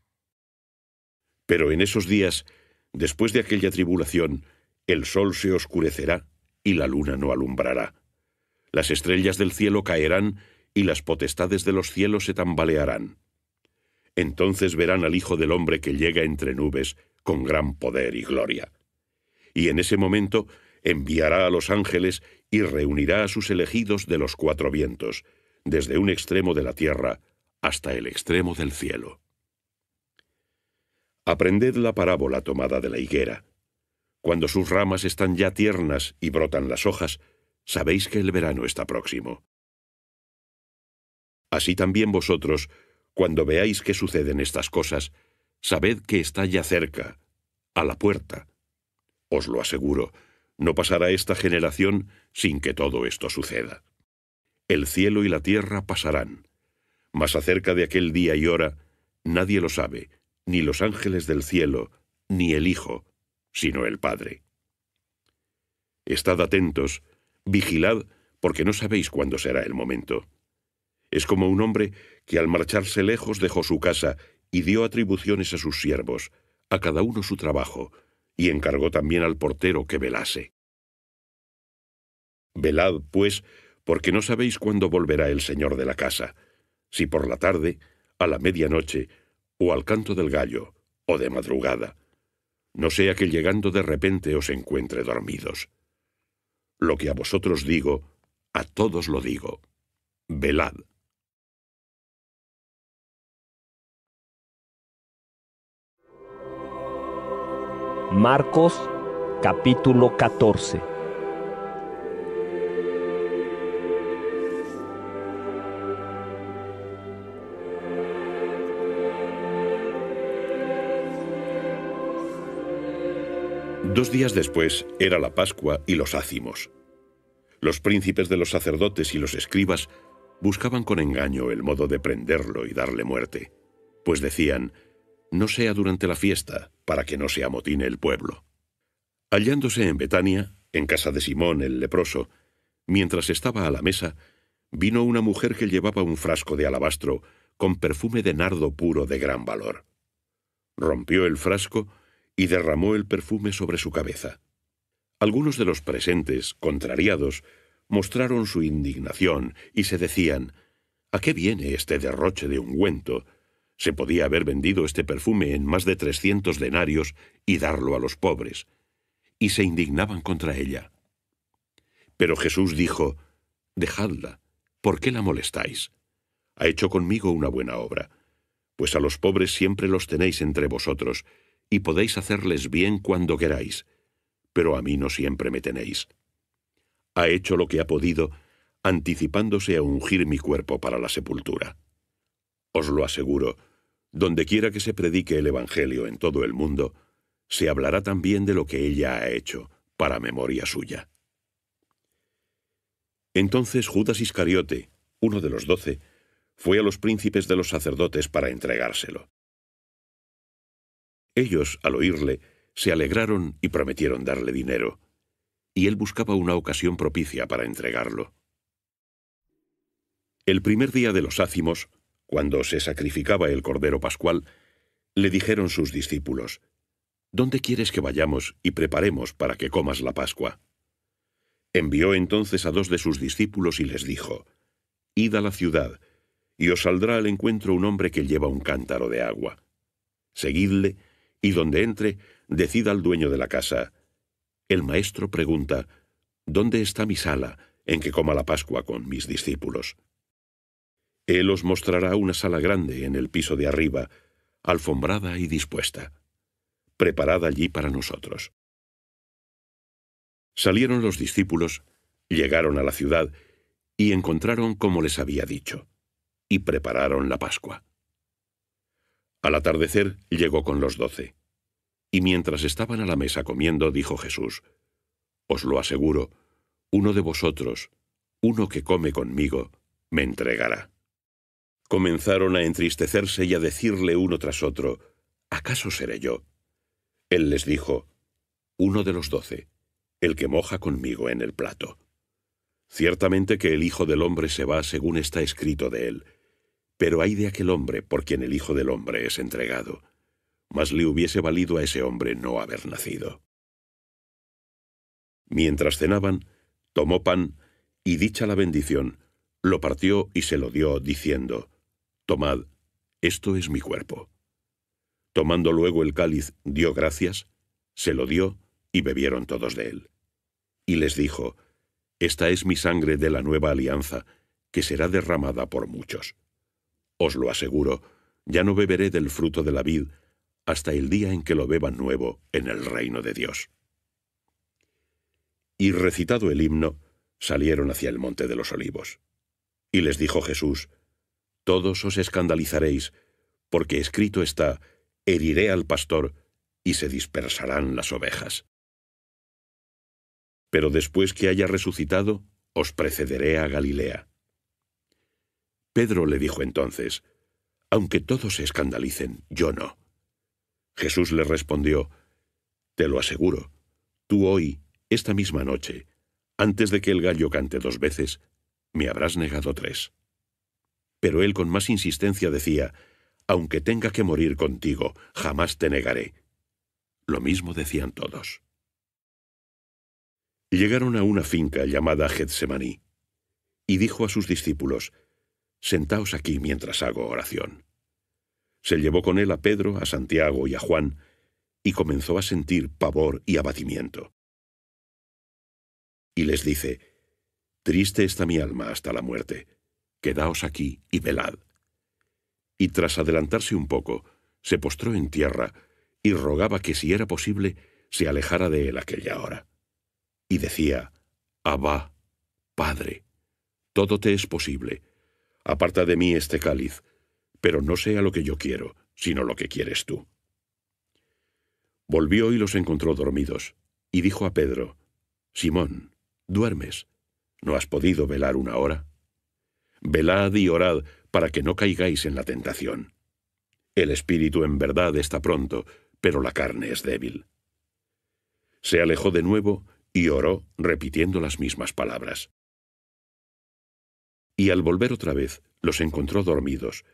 Pero en esos días, después de aquella tribulación, el sol se oscurecerá y la luna no alumbrará. Las estrellas del cielo caerán y las potestades de los cielos se tambalearán. Entonces verán al Hijo del Hombre que llega entre nubes con gran poder y gloria. Y en ese momento enviará a los ángeles y reunirá a sus elegidos de los 4 vientos, desde un extremo de la tierra hasta el extremo del cielo. Aprended la parábola tomada de la higuera. Cuando sus ramas están ya tiernas y brotan las hojas, sabéis que el verano está próximo. Así también vosotros, cuando veáis que suceden estas cosas, sabed que está ya cerca, a la puerta. Os lo aseguro, no pasará esta generación sin que todo esto suceda. El cielo y la tierra pasarán, mas acerca de aquel día y hora nadie lo sabe, ni los ángeles del cielo, ni el Hijo, sino el Padre. Estad atentos, vigilad, porque no sabéis cuándo será el momento. Es como un hombre que al marcharse lejos dejó su casa y dio atribuciones a sus siervos, a cada uno su trabajo, y encargó también al portero que velase. Velad, pues, porque no sabéis cuándo volverá el Señor de la casa, si por la tarde, a la medianoche, o al canto del gallo, o de madrugada. No sea que llegando de repente os encuentre dormidos. Lo que a vosotros digo, a todos lo digo. Velad. Marcos capítulo 14. Dos días después era la Pascua y los ácimos. Los príncipes de los sacerdotes y los escribas buscaban con engaño el modo de prenderlo y darle muerte, pues decían: no sea durante la fiesta, para que no se amotine el pueblo. Hallándose en Betania, en casa de Simón el leproso, mientras estaba a la mesa, vino una mujer que llevaba un frasco de alabastro con perfume de nardo puro de gran valor. Rompió el frasco y derramó el perfume sobre su cabeza. Algunos de los presentes, contrariados, mostraron su indignación y se decían: ¿a qué viene este derroche de ungüento? Se podía haber vendido este perfume en más de 300 denarios y darlo a los pobres. Y se indignaban contra ella. Pero Jesús dijo: dejadla, ¿por qué la molestáis? Ha hecho conmigo una buena obra, pues a los pobres siempre los tenéis entre vosotros, y podéis hacerles bien cuando queráis, pero a mí no siempre me tenéis. Ha hecho lo que ha podido, anticipándose a ungir mi cuerpo para la sepultura. Os lo aseguro, donde quiera que se predique el Evangelio en todo el mundo, se hablará también de lo que ella ha hecho, para memoria suya. Entonces Judas Iscariote, uno de los 12, fue a los príncipes de los sacerdotes para entregárselo. Ellos, al oírle, se alegraron y prometieron darle dinero, y él buscaba una ocasión propicia para entregarlo. El primer día de los ácimos, cuando se sacrificaba el cordero pascual, le dijeron sus discípulos: ¿dónde quieres que vayamos y preparemos para que comas la Pascua? Envió entonces a 2 de sus discípulos y les dijo: id a la ciudad, y os saldrá al encuentro un hombre que lleva un cántaro de agua. Seguidle, y donde entre, decid al dueño de la casa: el maestro pregunta: ¿dónde está mi sala en que coma la Pascua con mis discípulos? Él os mostrará una sala grande en el piso de arriba, alfombrada y dispuesta. Preparad allí para nosotros. Salieron los discípulos, llegaron a la ciudad, y encontraron como les había dicho, y prepararon la Pascua. Al atardecer llegó con los 12, y mientras estaban a la mesa comiendo, dijo Jesús: os lo aseguro, uno de vosotros, uno que come conmigo, me entregará. Comenzaron a entristecerse y a decirle uno tras otro: ¿acaso seré yo? Él les dijo: uno de los 12, el que moja conmigo en el plato. Ciertamente que el Hijo del Hombre se va según está escrito de él, pero ay de aquel hombre por quien el Hijo del Hombre es entregado. Mas le hubiese valido a ese hombre no haber nacido. Mientras cenaban, tomó pan, y dicha la bendición, lo partió y se lo dio, diciendo: tomad, esto es mi cuerpo. Tomando luego el cáliz, dio gracias, se lo dio, y bebieron todos de él. Y les dijo: esta es mi sangre de la nueva alianza, que será derramada por muchos. Os lo aseguro, ya no beberé del fruto de la vid, hasta el día en que lo beba nuevo en el reino de Dios. Y recitado el himno, salieron hacia el monte de los Olivos. Y les dijo Jesús: todos os escandalizaréis, porque escrito está: heriré al pastor, y se dispersarán las ovejas. Pero después que haya resucitado, os precederé a Galilea. Pedro le dijo entonces: «Aunque todos se escandalicen, yo no». Jesús le respondió: «Te lo aseguro, tú hoy, esta misma noche, antes de que el gallo cante 2 veces, me habrás negado 3». Pero él con más insistencia decía: «Aunque tenga que morir contigo, jamás te negaré». Lo mismo decían todos. Llegaron a una finca llamada Getsemaní, y dijo a sus discípulos: «Sentaos aquí mientras hago oración». Se llevó con él a Pedro, a Santiago y a Juan, y comenzó a sentir pavor y abatimiento. Y les dice: «Triste está mi alma hasta la muerte. Quedaos aquí y velad». Y tras adelantarse un poco, se postró en tierra y rogaba que, si era posible, se alejara de él aquella hora. Y decía: «Abba, Padre, todo te es posible. Aparta de mí este cáliz, pero no sea lo que yo quiero, sino lo que quieres tú». Volvió y los encontró dormidos, y dijo a Pedro: «Simón, ¿duermes? ¿No has podido velar 1 hora? Velad y orad para que no caigáis en la tentación. El espíritu en verdad está pronto, pero la carne es débil». Se alejó de nuevo y oró repitiendo las mismas palabras. Y al volver otra vez, los encontró dormidos,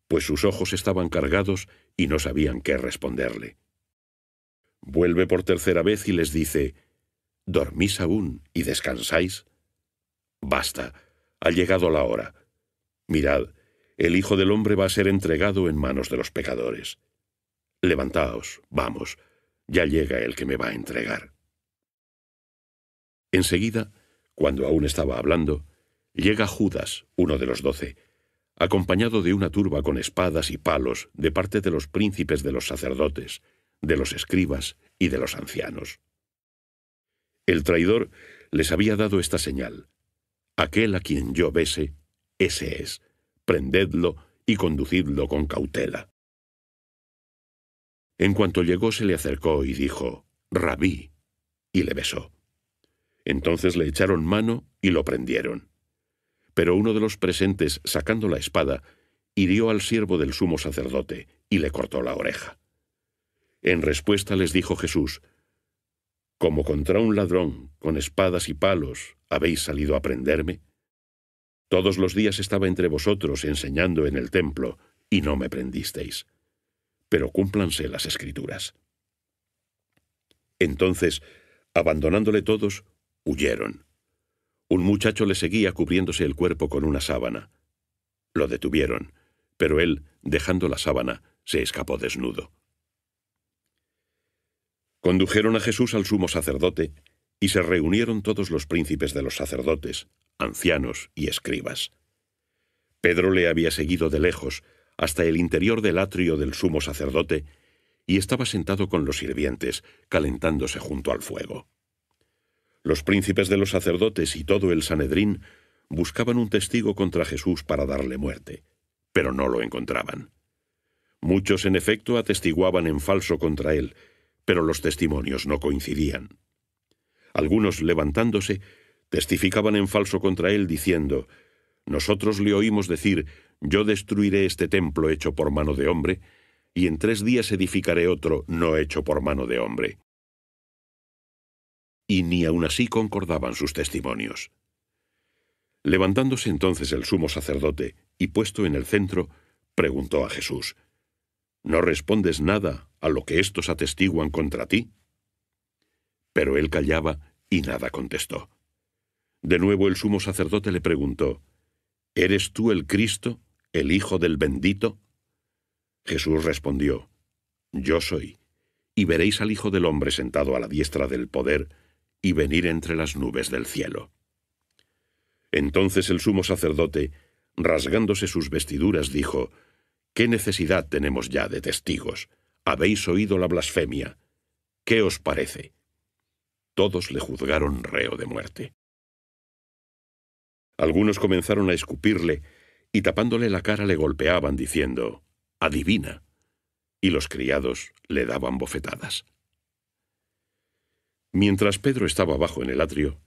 pues sus ojos estaban cargados y no sabían qué responderle. Vuelve por 3ª vez y les dice: «¿Dormís aún y descansáis? Basta, ha llegado la hora. Mirad, el Hijo del Hombre va a ser entregado en manos de los pecadores. Levantaos, vamos, ya llega el que me va a entregar». Enseguida, cuando aún estaba hablando, llega Judas, uno de los 12, acompañado de una turba con espadas y palos de parte de los príncipes de los sacerdotes, de los escribas y de los ancianos. El traidor les había dado esta señal: «Aquel a quien yo bese, ese es. Prendedlo y conducidlo con cautela». En cuanto llegó, se le acercó y dijo: «Rabí», y le besó. Entonces le echaron mano y lo prendieron. Pero uno de los presentes, sacando la espada, hirió al siervo del sumo sacerdote y le cortó la oreja. En respuesta les dijo Jesús: «¿Como contra un ladrón, con espadas y palos, habéis salido a prenderme? Todos los días estaba entre vosotros enseñando en el templo, y no me prendisteis. Pero cúmplanse las Escrituras». Entonces, abandonándole todos, huyeron. Un muchacho le seguía cubriéndose el cuerpo con una sábana. Lo detuvieron, pero él, dejando la sábana, se escapó desnudo. Condujeron a Jesús al sumo sacerdote, y se reunieron todos los príncipes de los sacerdotes, ancianos y escribas. Pedro le había seguido de lejos hasta el interior del atrio del sumo sacerdote, y estaba sentado con los sirvientes, calentándose junto al fuego. Los príncipes de los sacerdotes y todo el Sanedrín buscaban un testigo contra Jesús para darle muerte, pero no lo encontraban. Muchos, en efecto, atestiguaban en falso contra él, pero los testimonios no coincidían. Algunos, levantándose, testificaban en falso contra él, diciendo: «Nosotros le oímos decir: yo destruiré este templo hecho por mano de hombre, y en 3 días edificaré otro no hecho por mano de hombre». Y ni aun así concordaban sus testimonios. Levantándose entonces el sumo sacerdote, y puesto en el centro, preguntó a Jesús: «¿No respondes nada a lo que éstos atestiguan contra ti?». Pero él callaba y nada contestó. De nuevo el sumo sacerdote le preguntó: «¿Eres tú el Cristo, el Hijo del Bendito?». Jesús respondió: «Yo soy, y veréis al Hijo del Hombre sentado a la diestra del poder y venir entre las nubes del cielo». Entonces el sumo sacerdote, rasgándose sus vestiduras, dijo: «¿Qué necesidad tenemos ya de testigos? Habéis oído la blasfemia. ¿Qué os parece?». Todos le juzgaron reo de muerte. Algunos comenzaron a escupirle, y tapándole la cara le golpeaban, diciendo: «Adivina», y los criados le daban bofetadas. Mientras Pedro estaba abajo en el atrio,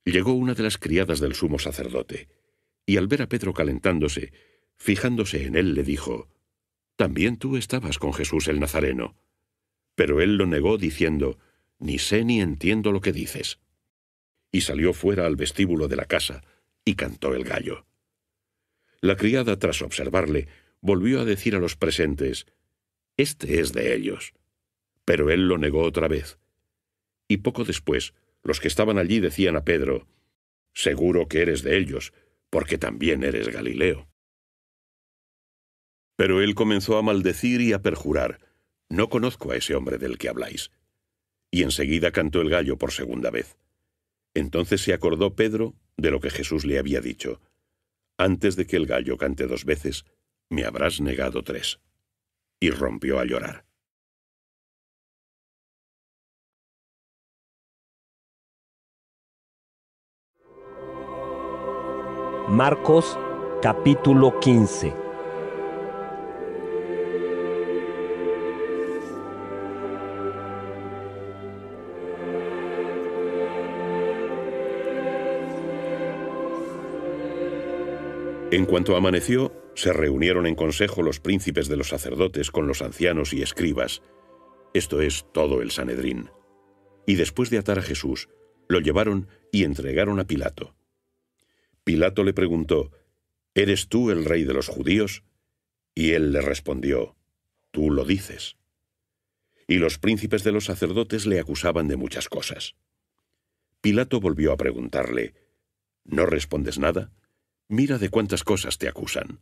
llegó una de las criadas del sumo sacerdote, y al ver a Pedro calentándose, Fijándose en él, le dijo: «También tú estabas con Jesús el Nazareno». Pero él lo negó diciendo: «Ni sé ni entiendo lo que dices». Y salió fuera al vestíbulo de la casa y cantó el gallo. La criada, tras observarle, volvió a decir a los presentes: «Este es de ellos». Pero él lo negó otra vez. Y poco después, los que estaban allí decían a Pedro: «Seguro que eres de ellos, porque también eres Galileo». Pero él comenzó a maldecir y a perjurar: «No conozco a ese hombre del que habláis». Y enseguida cantó el gallo por segunda vez. Entonces se acordó Pedro de lo que Jesús le había dicho: «Antes de que el gallo cante 2 veces, me habrás negado 3». Y rompió a llorar. Marcos capítulo 15. En cuanto amaneció, se reunieron en consejo los príncipes de los sacerdotes con los ancianos y escribas, esto es, todo el Sanedrín. Y después de atar a Jesús, lo llevaron y entregaron a Pilato. Pilato le preguntó: «¿Eres tú el rey de los judíos?». Y él le respondió: «Tú lo dices». Y los príncipes de los sacerdotes le acusaban de muchas cosas. Pilato volvió a preguntarle: «¿No respondes nada? Mira de cuántas cosas te acusan».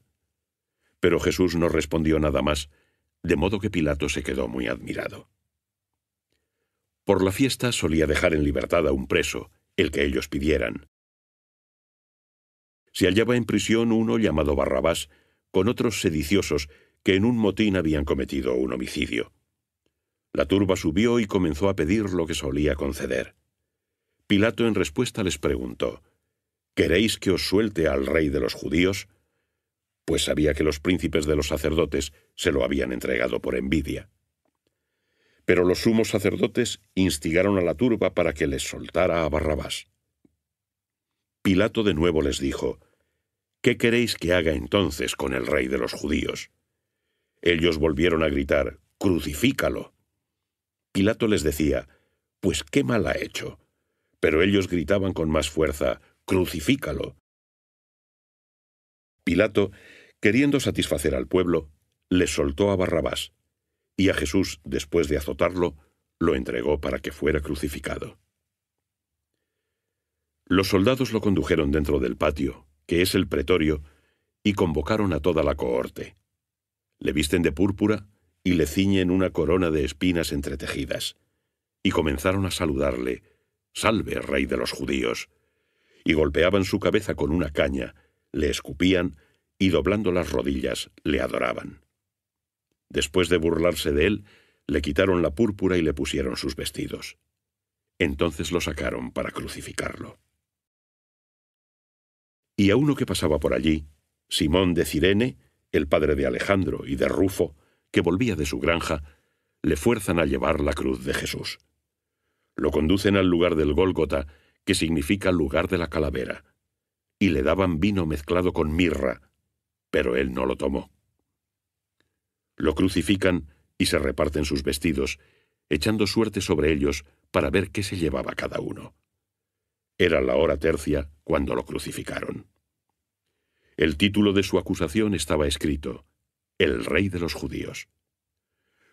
Pero Jesús no respondió nada más, de modo que Pilato se quedó muy admirado. Por la fiesta solía dejar en libertad a un preso, el que ellos pidieran. Se hallaba en prisión uno llamado Barrabás, con otros sediciosos que en un motín habían cometido un homicidio. La turba subió y comenzó a pedir lo que solía conceder. Pilato en respuesta les preguntó: «¿Queréis que os suelte al rey de los judíos?». Pues sabía que los príncipes de los sacerdotes se lo habían entregado por envidia. Pero los sumos sacerdotes instigaron a la turba para que les soltara a Barrabás. Pilato de nuevo les dijo: «¿Qué queréis que haga entonces con el rey de los judíos?». Ellos volvieron a gritar: «¡Crucifícalo!». Pilato les decía: «Pues qué mal ha hecho». Pero ellos gritaban con más fuerza: «¡Crucifícalo!». Pilato, queriendo satisfacer al pueblo, les soltó a Barrabás, y a Jesús, después de azotarlo, lo entregó para que fuera crucificado. Los soldados lo condujeron dentro del patio, que es el pretorio, y convocaron a toda la cohorte. Le visten de púrpura y le ciñen una corona de espinas entretejidas, y comenzaron a saludarle: «Salve, rey de los judíos», y golpeaban su cabeza con una caña, le escupían y, doblando las rodillas, le adoraban. Después de burlarse de él, le quitaron la púrpura y le pusieron sus vestidos. Entonces lo sacaron para crucificarlo. Y a uno que pasaba por allí, Simón de Cirene, el padre de Alejandro y de Rufo, que volvía de su granja, le fuerzan a llevar la cruz de Jesús. Lo conducen al lugar del Gólgota, que significa lugar de la calavera, y le daban vino mezclado con mirra, pero él no lo tomó. Lo crucifican y se reparten sus vestidos, echando suerte sobre ellos para ver qué se llevaba cada uno. Era la hora tercia cuando lo crucificaron. El título de su acusación estaba escrito: «El rey de los judíos».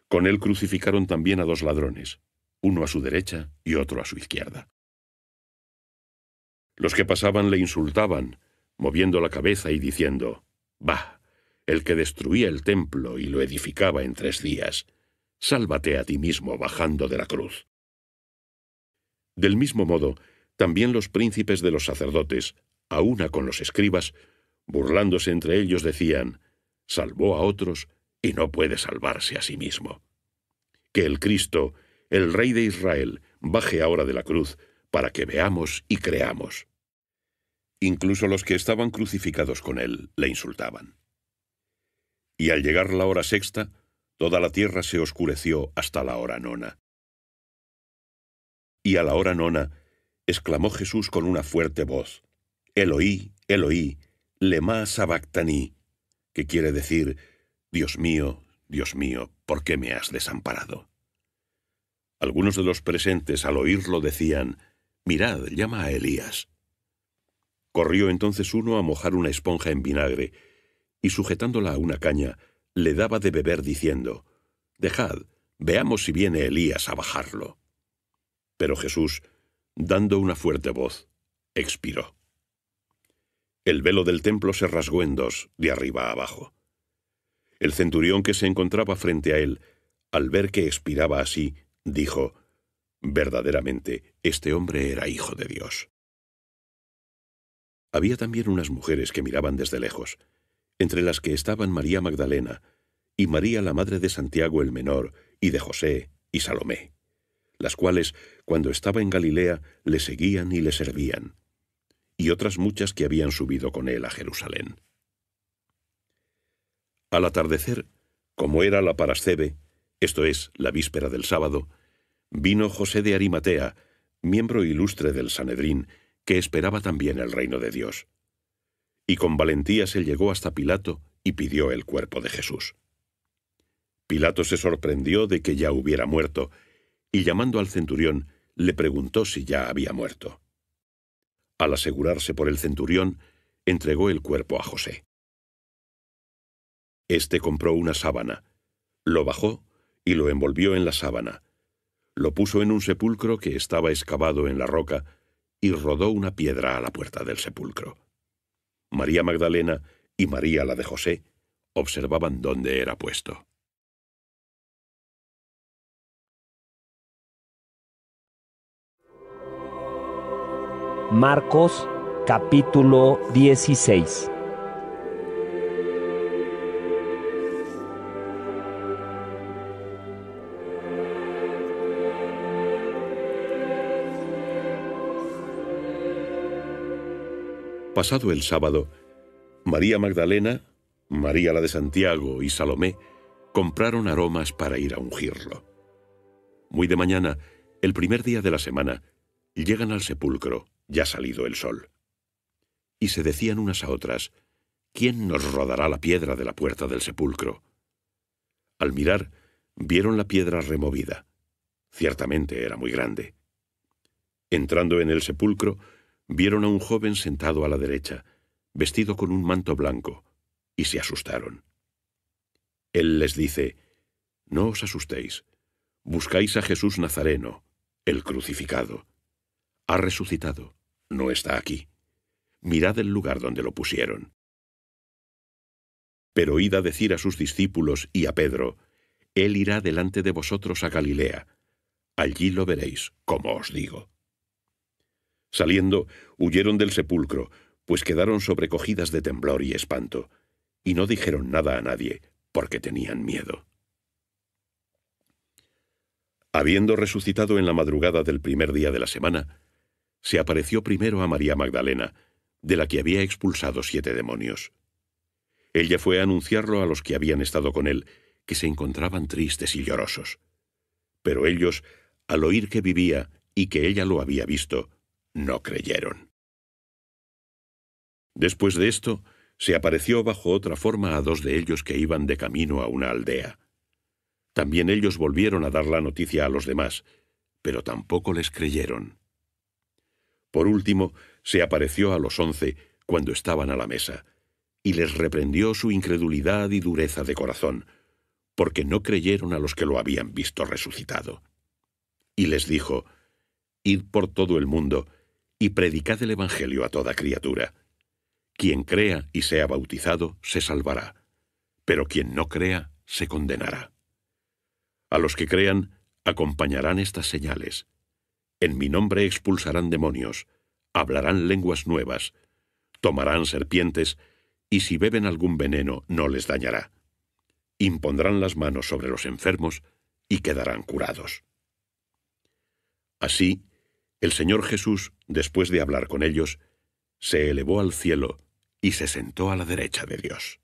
Con él crucificaron también a 2 ladrones, uno a su derecha y otro a su izquierda. Los que pasaban le insultaban, moviendo la cabeza y diciendo: «Bah, el que destruía el templo y lo edificaba en 3 días, sálvate a ti mismo bajando de la cruz». Del mismo modo, también los príncipes de los sacerdotes, a una con los escribas, burlándose entre ellos, decían: «Salvó a otros y no puede salvarse a sí mismo. Que el Cristo, el Rey de Israel, baje ahora de la cruz, para que veamos y creamos». Incluso los que estaban crucificados con él le insultaban. Y al llegar la hora sexta, toda la tierra se oscureció hasta la hora nona. Y a la hora nona, exclamó Jesús con una fuerte voz: «Eloí, Eloí, lema sabactani», que quiere decir, Dios mío, ¿por qué me has desamparado? Algunos de los presentes al oírlo decían, mirad, llama a Elías. Corrió entonces uno a mojar una esponja en vinagre, y sujetándola a una caña, le daba de beber diciendo, dejad, veamos si viene Elías a bajarlo. Pero Jesús, dando una fuerte voz, expiró. El velo del templo se rasgó en dos, de arriba a abajo. El centurión que se encontraba frente a él, al ver que expiraba así, dijo, verdaderamente, este hombre era hijo de Dios. Había también unas mujeres que miraban desde lejos, entre las que estaban María Magdalena, y María la madre de Santiago el menor, y de José, y Salomé, las cuales, cuando estaba en Galilea, le seguían y le servían, y otras muchas que habían subido con él a Jerusalén. Al atardecer, como era la parascebe, esto es, la víspera del sábado, vino José de Arimatea, miembro ilustre del Sanedrín, que esperaba también el reino de Dios. Y con valentía se llegó hasta Pilato y pidió el cuerpo de Jesús. Pilato se sorprendió de que ya hubiera muerto, y llamando al centurión, le preguntó si ya había muerto. Al asegurarse por el centurión, entregó el cuerpo a José. Este compró una sábana, lo bajó y lo envolvió en la sábana, lo puso en un sepulcro que estaba excavado en la roca y rodó una piedra a la puerta del sepulcro. María Magdalena y María la de José observaban dónde era puesto. Marcos capítulo 16. Pasado el sábado, María Magdalena, María la de Santiago y Salomé compraron aromas para ir a ungirlo. Muy de mañana, el primer día de la semana, llegan al sepulcro, ya salido el sol. Y se decían unas a otras, ¿quién nos rodará la piedra de la puerta del sepulcro? Al mirar, vieron la piedra removida. Ciertamente era muy grande. Entrando en el sepulcro, vieron a un joven sentado a la derecha, vestido con un manto blanco, y se asustaron. Él les dice, no os asustéis, buscáis a Jesús Nazareno, el crucificado. Ha resucitado, no está aquí. Mirad el lugar donde lo pusieron. Pero id a decir a sus discípulos y a Pedro, Él irá delante de vosotros a Galilea. Allí lo veréis, como os digo. Saliendo, huyeron del sepulcro, pues quedaron sobrecogidas de temblor y espanto, y no dijeron nada a nadie, porque tenían miedo. Habiendo resucitado en la madrugada del primer día de la semana, se apareció primero a María Magdalena, de la que había expulsado 7 demonios. Ella fue a anunciarlo a los que habían estado con él, que se encontraban tristes y llorosos. Pero ellos, al oír que vivía y que ella lo había visto, no creyeron. Después de esto, se apareció bajo otra forma a 2 de ellos que iban de camino a una aldea. También ellos volvieron a dar la noticia a los demás, pero tampoco les creyeron. Por último, se apareció a los 11 cuando estaban a la mesa, y les reprendió su incredulidad y dureza de corazón, porque no creyeron a los que lo habían visto resucitado. Y les dijo, id por todo el mundo, y predicad el Evangelio a toda criatura. Quien crea y sea bautizado se salvará, pero quien no crea se condenará. A los que crean acompañarán estas señales. En mi nombre expulsarán demonios, hablarán lenguas nuevas, tomarán serpientes, y si beben algún veneno no les dañará. Impondrán las manos sobre los enfermos y quedarán curados. Así, el Señor Jesús, después de hablar con ellos, se elevó al cielo y se sentó a la derecha de Dios.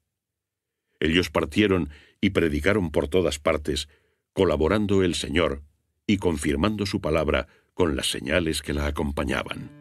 Ellos partieron y predicaron por todas partes, colaborando el Señor y confirmando su palabra con las señales que la acompañaban.